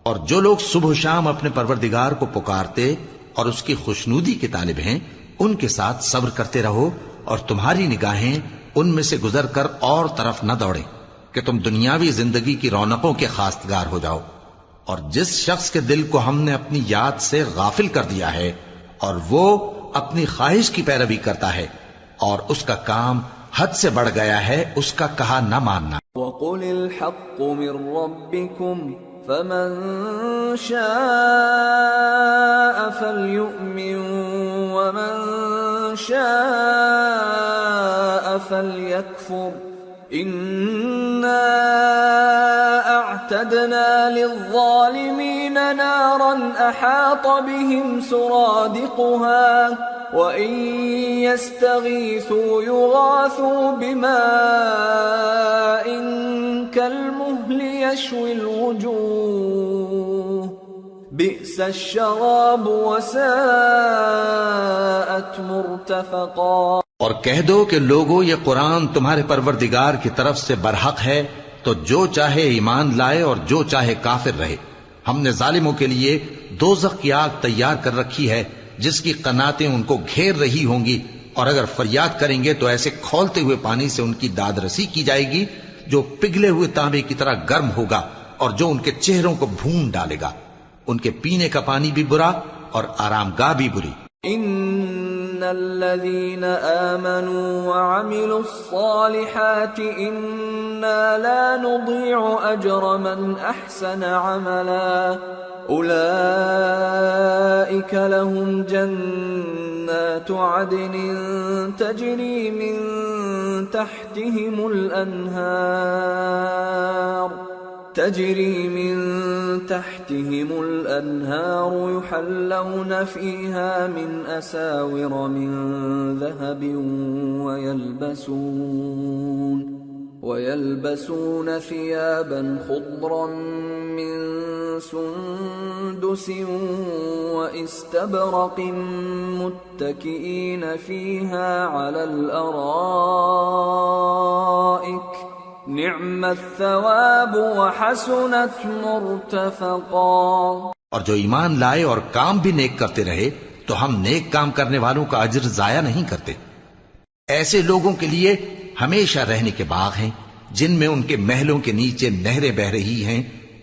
اور جو لوگ صبح و شام اپنے پروردگار کو پکارتے اور اس کی خوشنودی کے طالب ہیں، ان کے ساتھ صبر کرتے رہو، اور تمہاری نگاہیں ان میں سے گزر کر اور طرف نہ دوڑیں کہ تم دنیاوی زندگی کی رونقوں کے خواستگار ہو جاؤ۔ اور جس شخص کے دل کو ہم نے اپنی یاد سے غافل کر دیا ہے اور وہ اپنی خواہش کی پیروی کرتا ہے اور اس کا کام حد سے بڑھ گیا ہے، اس کا کہا نہ ماننا۔ وَقُلِ الْحَقُّ مِنْ رَبِّكُمْ فَمَنْ شَاءَ فَلْيُؤْمِنْ وَمَنْ شَاءَ فَلْيَكْفُرْ إِنَّا أَعْتَدْنَا لِلظَّالِمِينَ نَارًا أَحَاطَ بِهِمْ سُرَادِقُهَا وَإِنْ يَسْتَغِيثُوا يُغَاثُوا بِمَاءٍ كَالْمُهْلِ يَشْوِي الْوُجُوهَ بِئْسَ الشَّرَابُ وَسَاءَتْ مُرْتَفَقًا۔ اور کہہ دو کہ لوگو یہ قرآن تمہارے پروردگار کی طرف سے برحق ہے، تو جو چاہے ایمان لائے اور جو چاہے کافر رہے۔ ہم نے ظالموں کے لیے دوزخ کی آگ تیار کر رکھی ہے جس کی قناتیں ان کو گھیر رہی ہوں گی، اور اگر فریاد کریں گے تو ایسے کھولتے ہوئے پانی سے ان کی داد رسی کی جائے گی جو پگھلے ہوئے تانبے کی طرح گرم ہوگا اور جو ان کے چہروں کو بھون ڈالے گا۔ ان کے پینے کا پانی بھی برا اور آرام گاہ بھی بری۔ ان الذين آمنوا وعملوا الصالحات انا لا نضيع اجر من احسن عملا اولئك لهم جنات عدن تجري من تحتهم الأنهار يحلون فيها من أساور من ذهب ويلبسون ثيابا خضرا من سندس واستبرق متكئين فيها على الأرائك نعم الثواب وحسنت مرتفقا۔ اور جو ایمان لائے اور کام بھی نیک کرتے رہے تو ہم نیک کام کرنے والوں کا اجر ضائع نہیں کرتے۔ ایسے لوگوں کے لیے ہمیشہ رہنے کے باغ ہیں جن میں ان کے محلوں کے نیچے نہریں بہ رہی ہیں،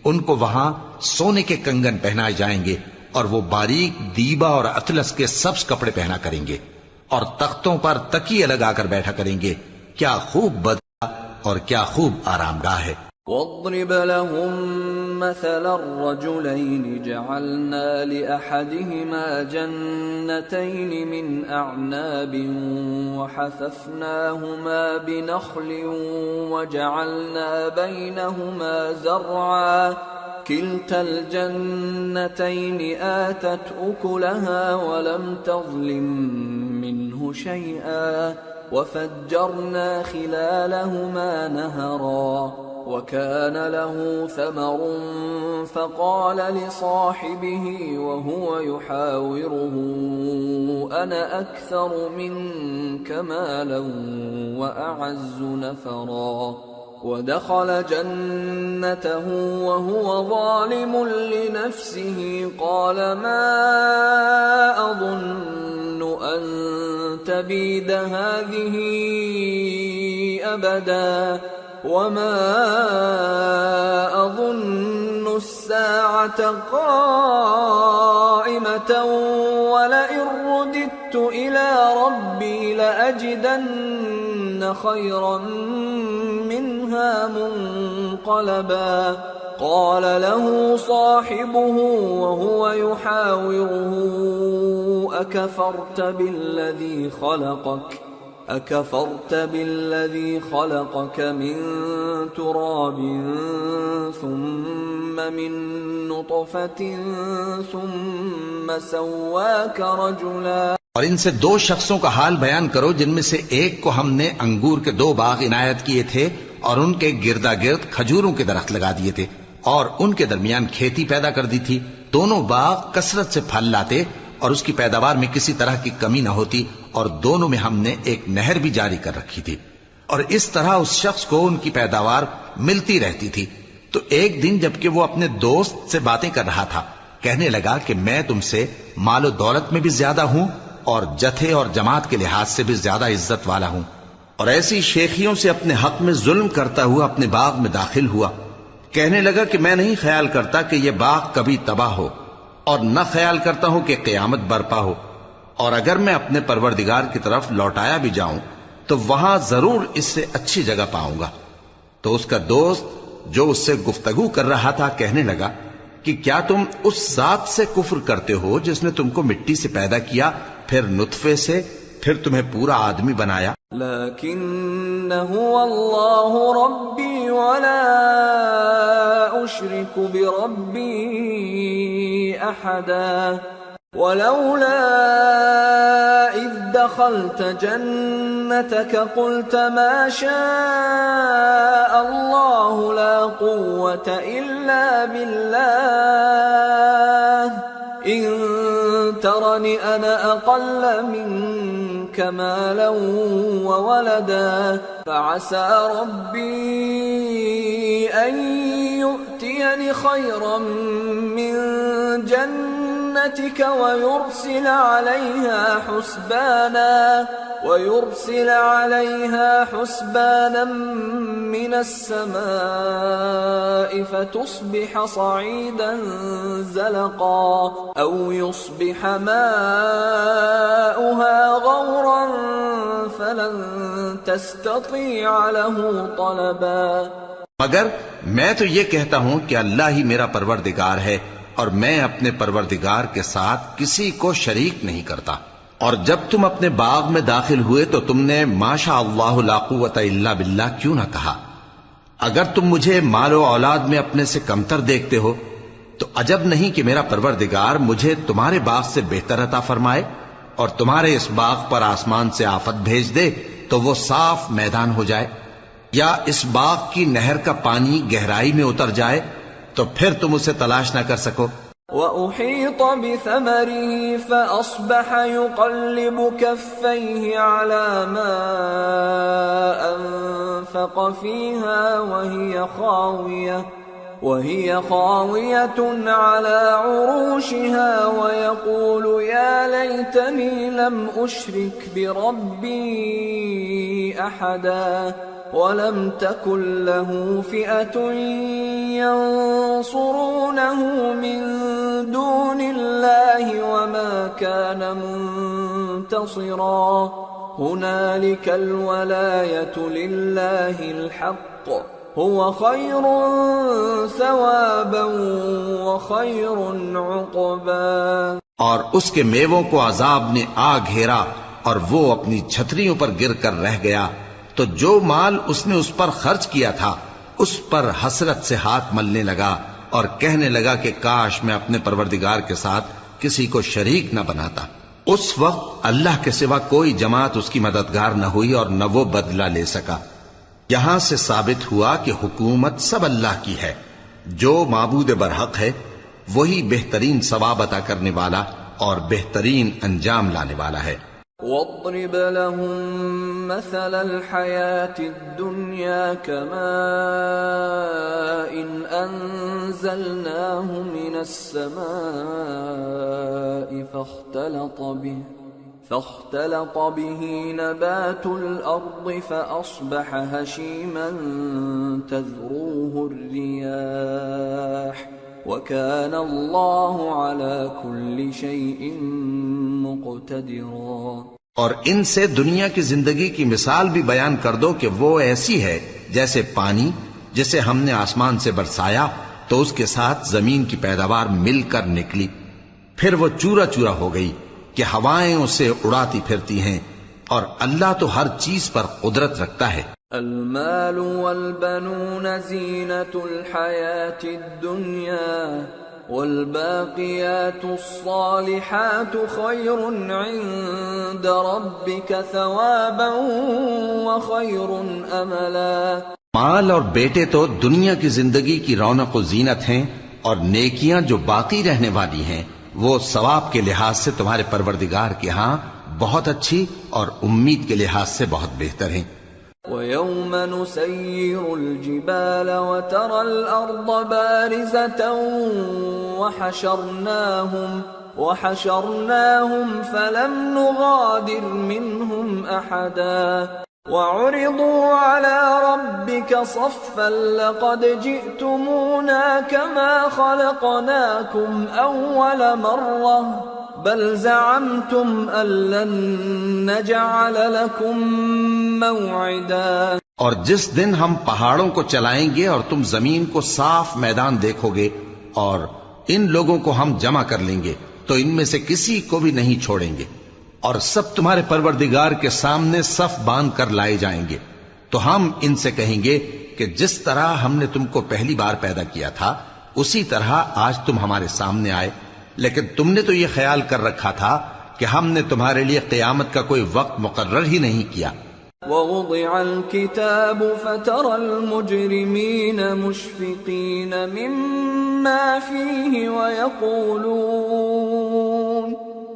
ان کو وہاں سونے کے کنگن پہنائے جائیں گے اور وہ باریک دیبا اور اطلس کے سبز کپڑے پہنا کریں گے، اور تختوں پر تکیے لگا کر بیٹھا کریں گے۔ کیا خوب بدلہ اور کیا خوب آرام گاہ ہے۔ واضرب لهم مثل الرجلين جعلنا لأحدهما جنتين من أعناب وحففناهما بنخل وجعلنا بينهما زرعا كلتا الجنتين آتت أكلها ولم تظلم منه شيئا وفجرنا خلالهما نهرا وكان له ثمر فقال لصاحبه وهو يحاوره أنا أكثر منك مالا وأعز نفرا ودخل جنته وهو ظالم لنفسه قال ما أظن أن تبيد هذه أبدا وما أظن الساعة قائمة ولئن رددت إلى ربي لأجدن خيرا منها منقلبا قال له صاحبه وهو يحاوره أكفرت بالذي خلقك من تراب ثم من نطفة ثم سواك رجلا۔ اور ان سے 2 شخصوں کا حال بیان کرو جن میں سے ایک کو ہم نے انگور کے 2 باغ عنایت کیے تھے اور ان کے گردا گرد کھجوروں کے درخت لگا دیے تھے اور ان کے درمیان کھیتی پیدا کر دی تھی. دونوں باغ کثرت سے پھل لاتے اور اس کی پیداوار میں کسی طرح کی کمی نہ ہوتی اور دونوں میں ہم نے ایک نہر بھی جاری کر رکھی تھی. اور اس طرح اس شخص کو ان کی پیداوار ملتی رہتی تھی. تو ایک دن جبکہ وہ اپنے دوست سے باتیں کر رہا تھا کہنے لگا کہ میں تم سے مال و دولت میں بھی زیادہ ہوں اور جتھے اور جماعت کے لحاظ سے بھی زیادہ عزت والا ہوں. اور ایسی شیخیوں سے اپنے حق میں ظلم کرتا ہوا اپنے باغ میں داخل ہوا. کہنے لگا کہ میں نہیں خیال کرتا کہ یہ باغ کبھی تباہ ہو اور نہ خیال کرتا ہوں کہ قیامت برپا ہو، اور اگر میں اپنے پروردگار کی طرف لوٹایا بھی جاؤں تو وہاں ضرور اس سے اچھی جگہ پاؤں گا. تو اس کا دوست جو اس سے گفتگو کر رہا تھا کہنے لگا کہ کیا تم اس ذات سے کفر کرتے ہو جس نے تم کو مٹی سے پیدا کیا، پھر نطفے سے، پھر تمہیں پورا آدمی بنایا؟ لیکن هو اللہ ربی ولا اشرک بربی احدا ولولا اذ دخلت جنتك قلت ما شاء الله لا قوة الا بالله إن ترني أنا أقل منك مالا وولدا فعسى ربي أن يؤتيني خيرا من جنتك ويرسل عليها حسبانا من السماء فتصبح صعيدا زلقا أو يصبح ماؤها غورا فلن تستطيع له طلبا. مگر میں تو یہ کہتا ہوں کہ اللہ ہی میرا پروردگار ہے اور میں اپنے پروردگار کے ساتھ کسی کو شریک نہیں کرتا. اور جب تم اپنے باغ میں داخل ہوئے تو تم نے ما شاء اللہ لا قوت الا باللہ کیوں نہ کہا؟ اگر تم مجھے مال و اولاد میں اپنے سے کمتر دیکھتے ہو تو عجب نہیں کہ میرا پروردگار مجھے تمہارے باغ سے بہتر عطا فرمائے اور تمہارے اس باغ پر آسمان سے آفت بھیج دے تو وہ صاف میدان ہو جائے، یا اس باغ کی نہر کا پانی گہرائی میں اتر جائے تو پھر تم اسے تلاش نہ کر سکو. وَأُحِيطَ بِثَمَرِهِ فَأَصْبَحَ يُقَلِّبُ كَفَّيْهِ عَلَى مَا أَنفَقَ فِيهَا وَهِيَ خَاوِيَةٌ عَلَى عُرُوشِهَا وَيَقُولُ يَا لَيْتَنِي لَمْ أُشْرِكْ بِرَبِّي أَحَدًا وَلَمْ تَكُنْ لَهُ فِئَةٌ يَنصُرُونَهُ مِنْ دُونِ اللَّهِ وَمَا كَانَ مُنْتَصِرًا. هُنَالِكَ الْوَلَايَةُ لِلَّهِ الْحَقِّ هُوَ خَيْرٌ ثَوَابًا وَخَيْرٌ عُقْبًا. اور اس کے میووں کو عذاب نے آ گھیرا اور وہ اپنی چھتریوں پر گر کر رہ گیا، تو جو مال اس نے اس پر خرچ کیا تھا اس پر حسرت سے ہاتھ ملنے لگا اور کہنے لگا کہ کاش میں اپنے پروردگار کے ساتھ کسی کو شریک نہ بناتا. اس وقت اللہ کے سوا کوئی جماعت اس کی مددگار نہ ہوئی اور نہ وہ بدلہ لے سکا. یہاں سے ثابت ہوا کہ حکومت سب اللہ کی ہے. جو معبود برحق ہے وہی بہترین ثواب عطا کرنے والا اور بہترین انجام لانے والا ہے. وَاضْرِبْ لَهُم مَّثَلَ الْحَيَاةِ الدُّنْيَا كَمَاءٍ أَنزَلْنَاهُ مِنَ السَّمَاءِ فاختلط به نبات الأرض فأصبح هشيما تذروه الرياح وكان الله على كل شيء مقتدرا. اور ان سے دنیا کی زندگی کی مثال بھی بیان کر دو کہ وہ ایسی ہے جیسے پانی جسے ہم نے آسمان سے برسایا تو اس کے ساتھ زمین کی پیداوار مل کر نکلی، پھر وہ چورا چورا ہو گئی کہ ہوائیں اسے اڑاتی پھرتی ہیں، اور اللہ تو ہر چیز پر قدرت رکھتا ہے. المال والبنون زینة الحیاة الدنیا والباقيات الصالحات خير عند ربك ثوابا وخير املا۔ مال اور بیٹے تو دنیا کی زندگی کی رونق و زینت ہیں، اور نیکیاں جو باقی رہنے والی ہیں وہ ثواب کے لحاظ سے تمہارے پروردگار کے ہاں بہت اچھی اور امید کے لحاظ سے بہت بہتر ہیں۔ وَيَوْمَ نُسَيِّرُ الْجِبَالَ وَتَرَى الْأَرْضَ بَارِزَةً وَحَشَرْنَاهُمْ فَلَمْ نُغَادِرْ مِنْهُمْ أَحَدًا وَعُرِضُوا عَلَى رَبِّكَ صَفًّا لَقَدْ جِئْتُمُونَا كَمَا خَلَقْنَاكُمْ أَوَّلَ مَرَّةٍ بل زعمتم أن لن نجعل لكم موعدا۔ اور جس دن ہم پہاڑوں کو چلائیں گے اور تم زمین کو صاف میدان دیکھو گے اور ان لوگوں کو ہم جمع کر لیں گے تو ان میں سے کسی کو بھی نہیں چھوڑیں گے، اور سب تمہارے پروردگار کے سامنے صف باندھ کر لائے جائیں گے، تو ہم ان سے کہیں گے کہ جس طرح ہم نے تم کو پہلی بار پیدا کیا تھا اسی طرح آج تم ہمارے سامنے آئے، لیکن تم نے تو یہ خیال کر رکھا تھا کہ ہم نے تمہارے لیے قیامت کا کوئی وقت مقرر ہی نہیں کیا۔ وَوُضِعَ الْكِتَابُ فَتَرَى الْمُجْرِمِينَ مُشْفِقِينَ مِمَّا فِيهِ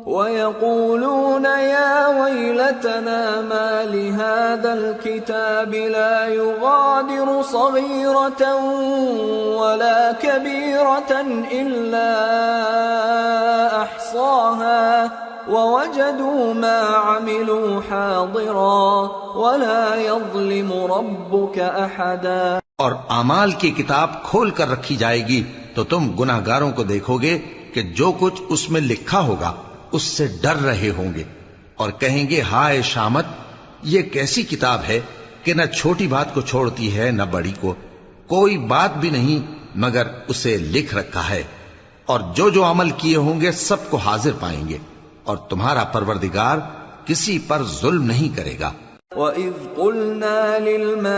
وَيَقُولُونَ يَا وَيْلَتَنَا مَا لِهَذَا الْكِتَابِ لَا يُغَادِرُ صَغِيرَةً وَلَا كَبِيرَةً إِلَّا أَحْصَاهَا وَوَجَدُوا مَا عَمِلُوا حَاضِرًا وَلَا يَظْلِمُ رَبُّكَ أَحَدًا۔ اور اعمال کی کتاب کھول کر رکھی جائے گی تو تم گناہگاروں کو دیکھو گے کہ جو کچھ اس میں لکھا ہوگا اس سے ڈر رہے ہوں گے، اور کہیں گے ہائے شامت، یہ کیسی کتاب ہے کہ نہ چھوٹی بات کو چھوڑتی ہے نہ بڑی کو، کوئی بات بھی نہیں مگر اسے لکھ رکھا ہے، اور جو جو عمل کیے ہوں گے سب کو حاضر پائیں گے، اور تمہارا پروردگار کسی پر ظلم نہیں کرے گا۔ وَإِذْ قُلْنَا لِلْمَلَائِكَةِ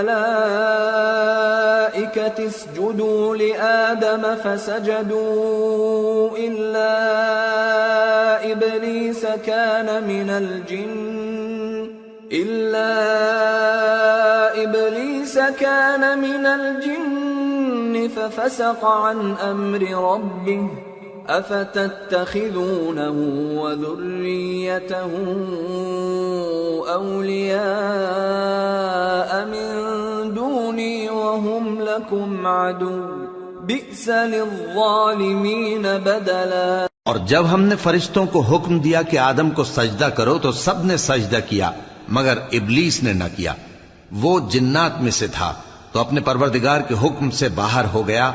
اسْجُدُوا لِآدَمَ فَسَجَدُوا إِلَّا إِبْلِيسَ كَانَ مِنَ الْجِنِّ فَفَسَقَ عَنْ أَمْرِ رَبِّهِ أَفَتَتَّخِذُونَهُ وَذُرِّيَّتَهُ أَوْلِيَاءَ مِن دُونِي وَهُمْ لَكُمْ عَدُوٌّ بِئْسَ لِلظَّالِمِينَ بَدَلًا۔ اور جب ہم نے فرشتوں کو حکم دیا کہ آدم کو سجدہ کرو تو سب نے سجدہ کیا مگر ابلیس نے نہ کیا، وہ جنات میں سے تھا تو اپنے پروردگار کے حکم سے باہر ہو گیا۔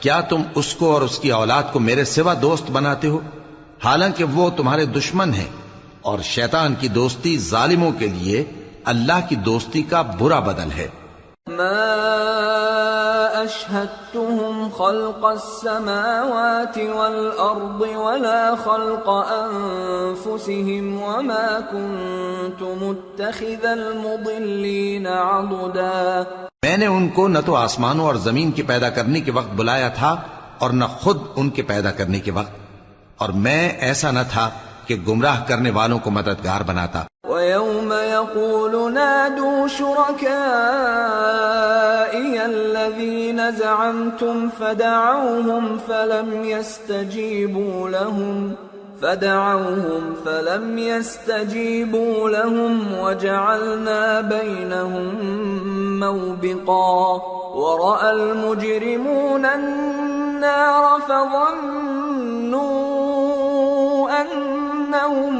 کیا تم اس کو اور اس کی اولاد کو میرے سوا دوست بناتے ہو، حالانکہ وہ تمہارے دشمن ہیں، اور شیطان کی دوستی ظالموں کے لیے اللہ کی دوستی کا برا بدل ہے۔ ما اشهدتهم خلق السماوات والارض ولا خلق انفسهم وما كنت متخذ المضلين عضدا۔ میں نے ان کو نہ تو آسمانوں اور زمین کے پیدا کرنے کے وقت بلایا تھا اور نہ خود ان کے پیدا کرنے کے وقت، اور میں ایسا نہ تھا کہ گمراہ کرنے والوں کو مددگار بناتا۔ وَيَوْمَ يَقُولُ نَادُوا شُرَكَائِيَ الَّذِينَ زَعَمْتُمْ فَدَعَوْهُمْ فَلَمْ يَسْتَجِيبُوا لَهُمْ وَجَعَلْنَا بَيْنَهُمْ مَوْبِقًا وَرَأَى الْمُجْرِمُونَ النَّارَ فَظَنُّوا أَنَّهُمْ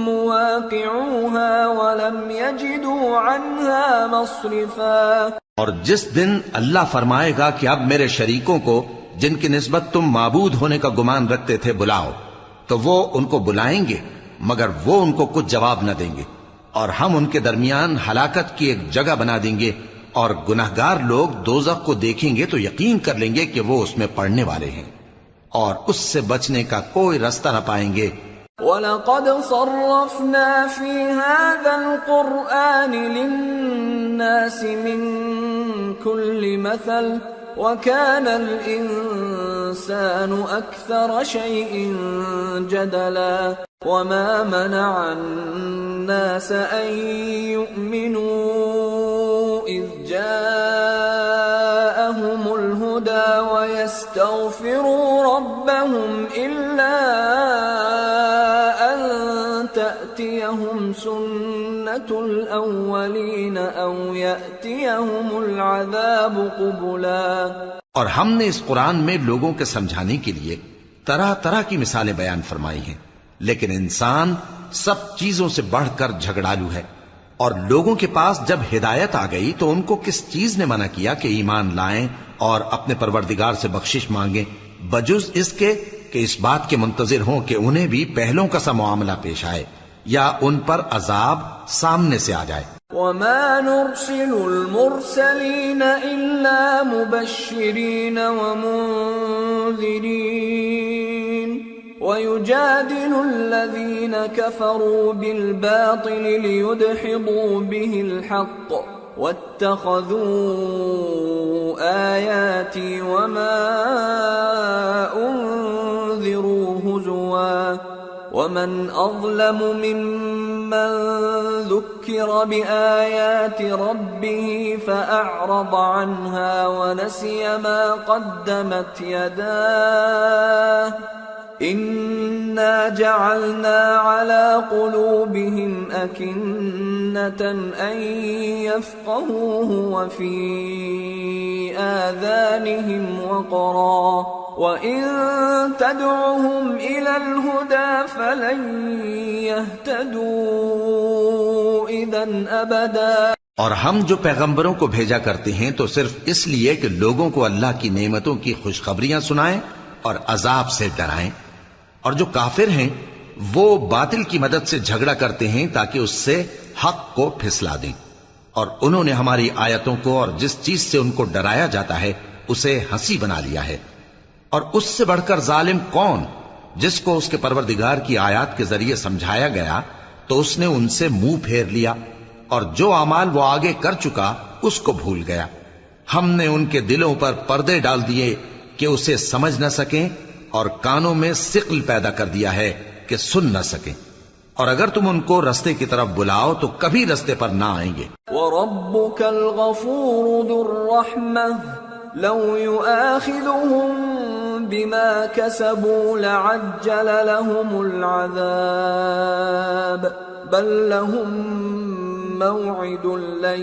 مواقعوها ولم يجدوا عنها مصرفا۔ اور جس دن اللہ فرمائے گا کہ اب میرے شریکوں کو جن کی نسبت تم معبود ہونے کا گمان رکھتے تھے بلاؤ، تو وہ ان کو بلائیں گے مگر وہ ان کو کچھ جواب نہ دیں گے، اور ہم ان کے درمیان ہلاکت کی ایک جگہ بنا دیں گے، اور گناہگار لوگ دوزخ کو دیکھیں گے تو یقین کر لیں گے کہ وہ اس میں پڑنے والے ہیں، اور اس سے بچنے کا کوئی رستہ نہ پائیں گے۔ وَلَقَدْ صَرَّفْنَا فِي هَذَا الْقُرْآنِ لِلنَّاسِ مِنْ كُلِّ مَثَلٍ وكان الإنسان أكثر شيء جدلا وما منع الناس أن يؤمنوا إذ جاءهم الهدى ويستغفروا ربهم إلا أن تأتيهم سنة الأولين أو يأتيهم العذاب قبلا۔ اور ہم نے اس قرآن میں لوگوں کے سمجھانے کے لیے طرح طرح کی مثالیں بیان فرمائی ہیں، لیکن انسان سب چیزوں سے بڑھ کر جھگڑالو ہے، اور لوگوں کے پاس جب ہدایت آ گئی تو ان کو کس چیز نے منع کیا کہ ایمان لائیں اور اپنے پروردگار سے بخشش مانگیں، بجز اس کے کہ اس بات کے منتظر ہوں کہ انہیں بھی پہلوں کا سا معاملہ پیش آئے یا ان پر عذاب سامنے سے آ جائے۔ وما نرسل المرسلين إلا مبشرين ومنذرين ويجادل الذين كفروا بالباطل ليدحضوا به الحق واتخذوا آياتي وما أنذروا هزوا ومن أظلم ممن ذكر بآيات ربه فأعرض عنها ونسي ما قدمت يداه إنا جعلنا على قلوبهم أكنة أن يفقهوه وفي آذانهم وقرا وإن تدعهم إلى الهدى فلن يهتدوا إذا أبدا۔ اور ہم جو پیغمبروں کو بھیجا کرتے ہیں تو صرف اس لیے کہ لوگوں کو اللہ کی نعمتوں کی خوشخبریاں سنائیں اور عذاب سے ڈرائیں، اور جو کافر ہیں وہ باطل کی مدد سے جھگڑا کرتے ہیں تاکہ اس سے حق کو پھسلا دیں، اور انہوں نے ہماری آیتوں کو اور جس چیز سے ان کو ڈرایا جاتا ہے اسے ہنسی بنا لیا ہے۔ اور اس سے بڑھ کر ظالم کون، جس کو اس کے پروردگار کی آیات کے ذریعے سمجھایا گیا تو اس نے ان سے منہ پھیر لیا، اور جو اعمال وہ آگے کر چکا اس کو بھول گیا۔ ہم نے ان کے دلوں پر پردے ڈال دیے کہ اسے سمجھ نہ سکیں، اور کانوں میں ثقل پیدا کر دیا ہے کہ سن نہ سکیں، اور اگر تم ان کو رستے کی طرف بلاؤ تو کبھی رستے پر نہ آئیں گے۔ وَرَبُّكَ الْغَفُورُ ذُو الرَّحْمَةِ لَوْ يُؤَاخِذُهُم بِمَا كَسَبُوا لَعَجَّلَ لَهُمُ الْعَذَابَ بَل لَّهُم مَّوْعِدٌ لَّن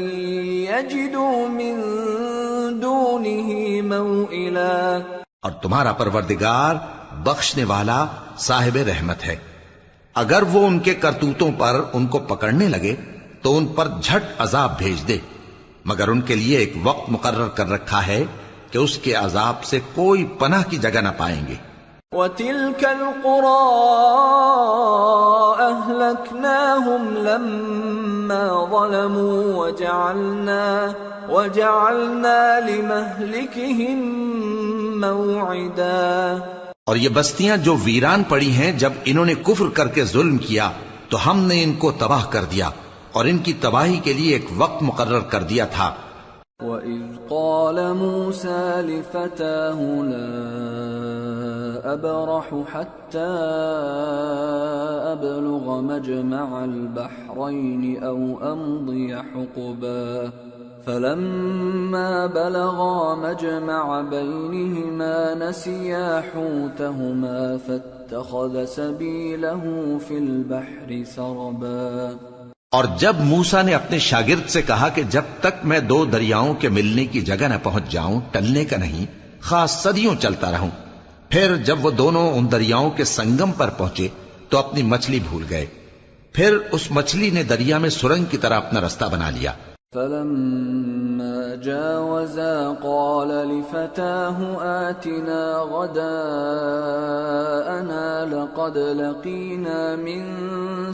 يَجِدُوا مِن دُونِهِ مَوْئِلًا۔ اور تمہارا پروردگار بخشنے والا صاحب رحمت ہے، اگر وہ ان کے کرتوتوں پر ان کو پکڑنے لگے تو ان پر جھٹ عذاب بھیج دے، مگر ان کے لیے ایک وقت مقرر کر رکھا ہے کہ اس کے عذاب سے کوئی پناہ کی جگہ نہ پائیں گے۔ وَتِلْكَ الْقُرَىٰ أَهْلَكْنَاهُمْ لَمَّا ظَلَمُوا وَجَعَلْنَا لِمَهْلِكِهِمْ مَوْعِدًا۔ اور یہ بستیاں جو ویران پڑی ہیں جب انہوں نے کفر کر کے ظلم کیا تو ہم نے ان کو تباہ کر دیا، اور ان کی تباہی کے لیے ایک وقت مقرر کر دیا تھا۔ وَإِذْ قَالَ مُوسَى لِفَتَاهُ لَا أَبْرَحُ حَتَّى أَبْلُغَ مَجْمَعَ الْبَحْرَيْنِ أَوْ أَمْضِيَ حُقُبًا فَلَمَّا بَلَغَا مَجْمَعَ بَيْنِهِمَا نَسِيَا حُوتَهُمَا فَاتَّخَذَ سَبِيلَهُ فِي الْبَحْرِ سَرَبًا۔ اور جب موسیٰ نے اپنے شاگرد سے کہا کہ جب تک میں دو دریاؤں کے ملنے کی جگہ نہ پہنچ جاؤں ٹلنے کا نہیں، خاص صدیوں چلتا رہوں، پھر جب وہ دونوں ان دریاؤں کے سنگم پر پہنچے تو اپنی مچھلی بھول گئے، پھر اس مچھلی نے دریا میں سرنگ کی طرح اپنا رستہ بنا لیا۔ فَلَمَّا جَاوَزَا قَالَ لِفَتَاهُ آتِنَا غَدَاءَنَا لَقَدْ لَقِينَا مِن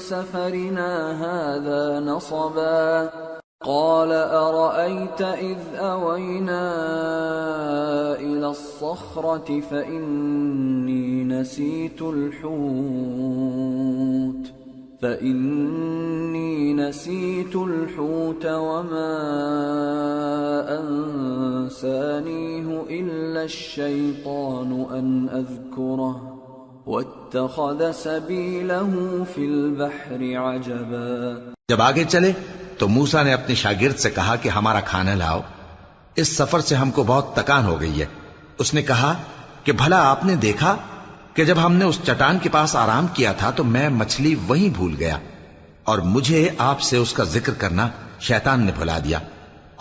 سَفَرِنَا هَذَا نَصَبًا قَالَ أَرَأَيْتَ إِذْ أَوَيْنَا إِلَى الصَّخْرَةِ فَإِنِّي نَسِيتُ الْحُوتَ فإني نسيت الحوت وما أنسانيه إلا الشيطان أن أذكره واتخذ سبيله في البحر عجبا. جب آگے چلے تو موسیٰ نے اپنے شاگرد سے کہا کہ ہمارا کھانا لاؤ، اس سفر سے ہم کو بہت تکان ہو گئی ہے. اس نے کہا کہ بھلا آپ نے دیکھا کہ جب ہم نے اس چٹان کے پاس آرام کیا تھا تو میں مچھلی وہیں بھول گیا، اور مجھے آپ سے اس کا ذکر کرنا شیطان نے بھلا دیا،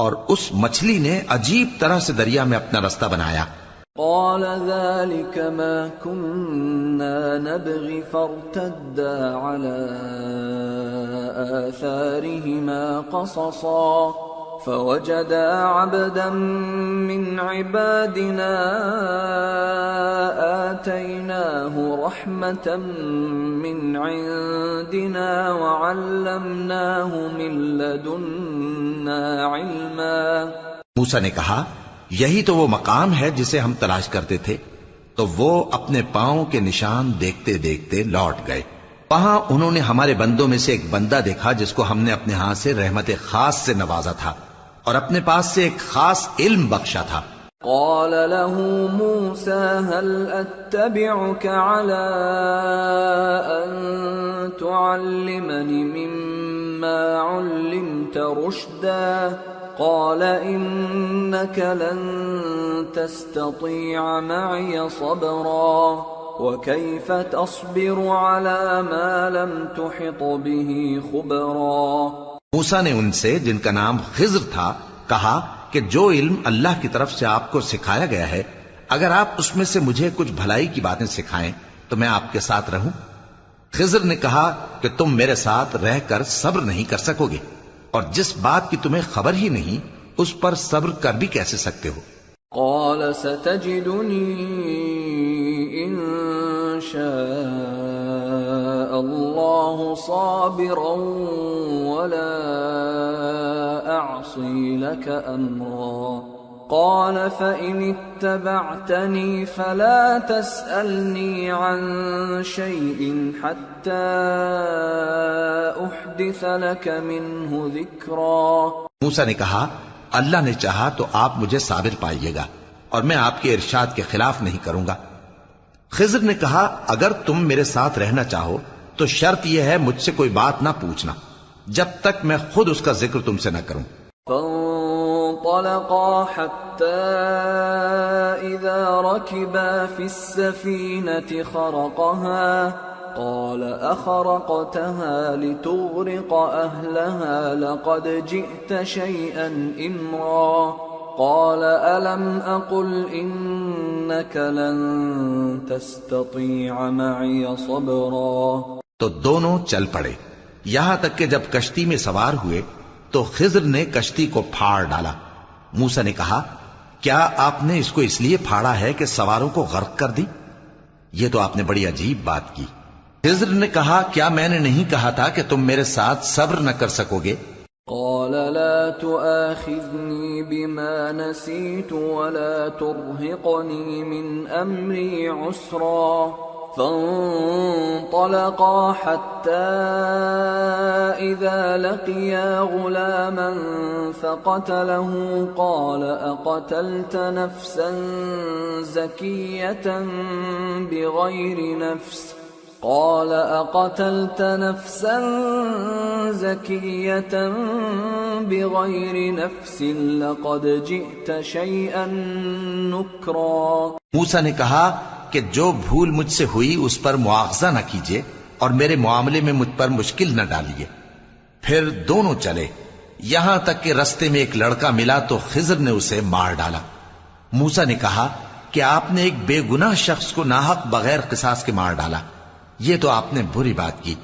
اور اس مچھلی نے عجیب طرح سے دریا میں اپنا رستہ بنایا. قال ذلك ما كنا نبغي فارتدا على آثارهما قصصا فوجدا عبدا من عبادنا آتيناه رحمة من عندنا وعلمناه من لدنا علما. موسیٰ نے کہا یہی تو وہ مقام ہے جسے ہم تلاش کرتے تھے. تو وہ اپنے پاؤں کے نشان دیکھتے دیکھتے لوٹ گئے. وہاں انہوں نے ہمارے بندوں میں سے ایک بندہ دیکھا جس کو ہم نے اپنے ہاں سے رحمت خاص سے نوازا تھا اور اپنے پاس سے ایک خاص علم بخشا تھا. قال له موسى هل أتبعك على أن تعلمني مما علمت رشدا قال إنك لن تستطيع معي صبرا وكيف تصبر على ما لم تحط به خبرا. موسیٰ نے ان سے جن کا نام خضر تھا کہا کہ جو علم اللہ کی طرف سے آپ کو سکھایا گیا ہے اگر آپ اس میں سے مجھے کچھ بھلائی کی باتیں سکھائیں تو میں آپ کے ساتھ رہوں. خضر نے کہا کہ تم میرے ساتھ رہ کر صبر نہیں کر سکو گے، اور جس بات کی تمہیں خبر ہی نہیں اس پر صبر کر بھی کیسے سکتے ہو. قال ستجدني إن شاء الله صابرا ولا أعصي لك أمرا. قال فإن اتبعتني فلا تسألني عن شيء حتى أحدث لك منه ذكرا. موسیٰ نے کہا اللہ نے چاہا تو آپ مجھے صابر پائیے گا اور میں آپ کے ارشاد کے خلاف نہیں کروں گا. خضر نے کہا اگر تم میرے ساتھ رہنا چاہو تو شرط یہ ہے مجھ سے کوئی بات نہ پوچھنا جب تک میں خود اس کا ذکر تم سے نہ کروں. فانطلقا حتى إذا ركبا في السفينة خرقها قال أخرقتها لتغرق أهلها لقد جئت شيئا إمرا. قال ألم أقل إنك لن تستطيع معي صبرا. تو دونوں چل پڑے یہاں تک کہ جب کشتی میں سوار ہوئے تو خضر نے کشتی کو پھاڑ ڈالا. موسیٰ نے کہا کیا آپ نے اس کو اس لیے پھاڑا ہے کہ سواروں کو غرق کر دی؟ یہ تو آپ نے بڑی عجیب بات کی. خضر نے کہا کیا میں نے نہیں کہا تھا کہ تم میرے ساتھ صبر نہ کر سکو گے؟ قال لا تؤاخذني بما نسيت ولا ترهقني من أمري عسرا. فانطلقا حتى إذا لقيا غلاما فقتله قال أقتلت نفسا زكية بغير نفس قال أقتلت نفسا زكية بغير نفس لقد جئت شيئا نكرا. موسیٰ نے کہا کہ جو بھول مجھ سے ہوئی اس پر مواخذہ نہ کیجیے اور میرے معاملے میں مجھ پر مشکل نہ ڈالیے. پھر دونوں چلے یہاں تک کہ رستے میں ایک لڑکا ملا تو خضر نے اسے مار ڈالا. موسیٰ نے کہا کہ آپ نے ایک بے گناہ شخص کو ناحق بغیر قصاص کے مار ڈالا، یہ تو آپ نے بری بات کی.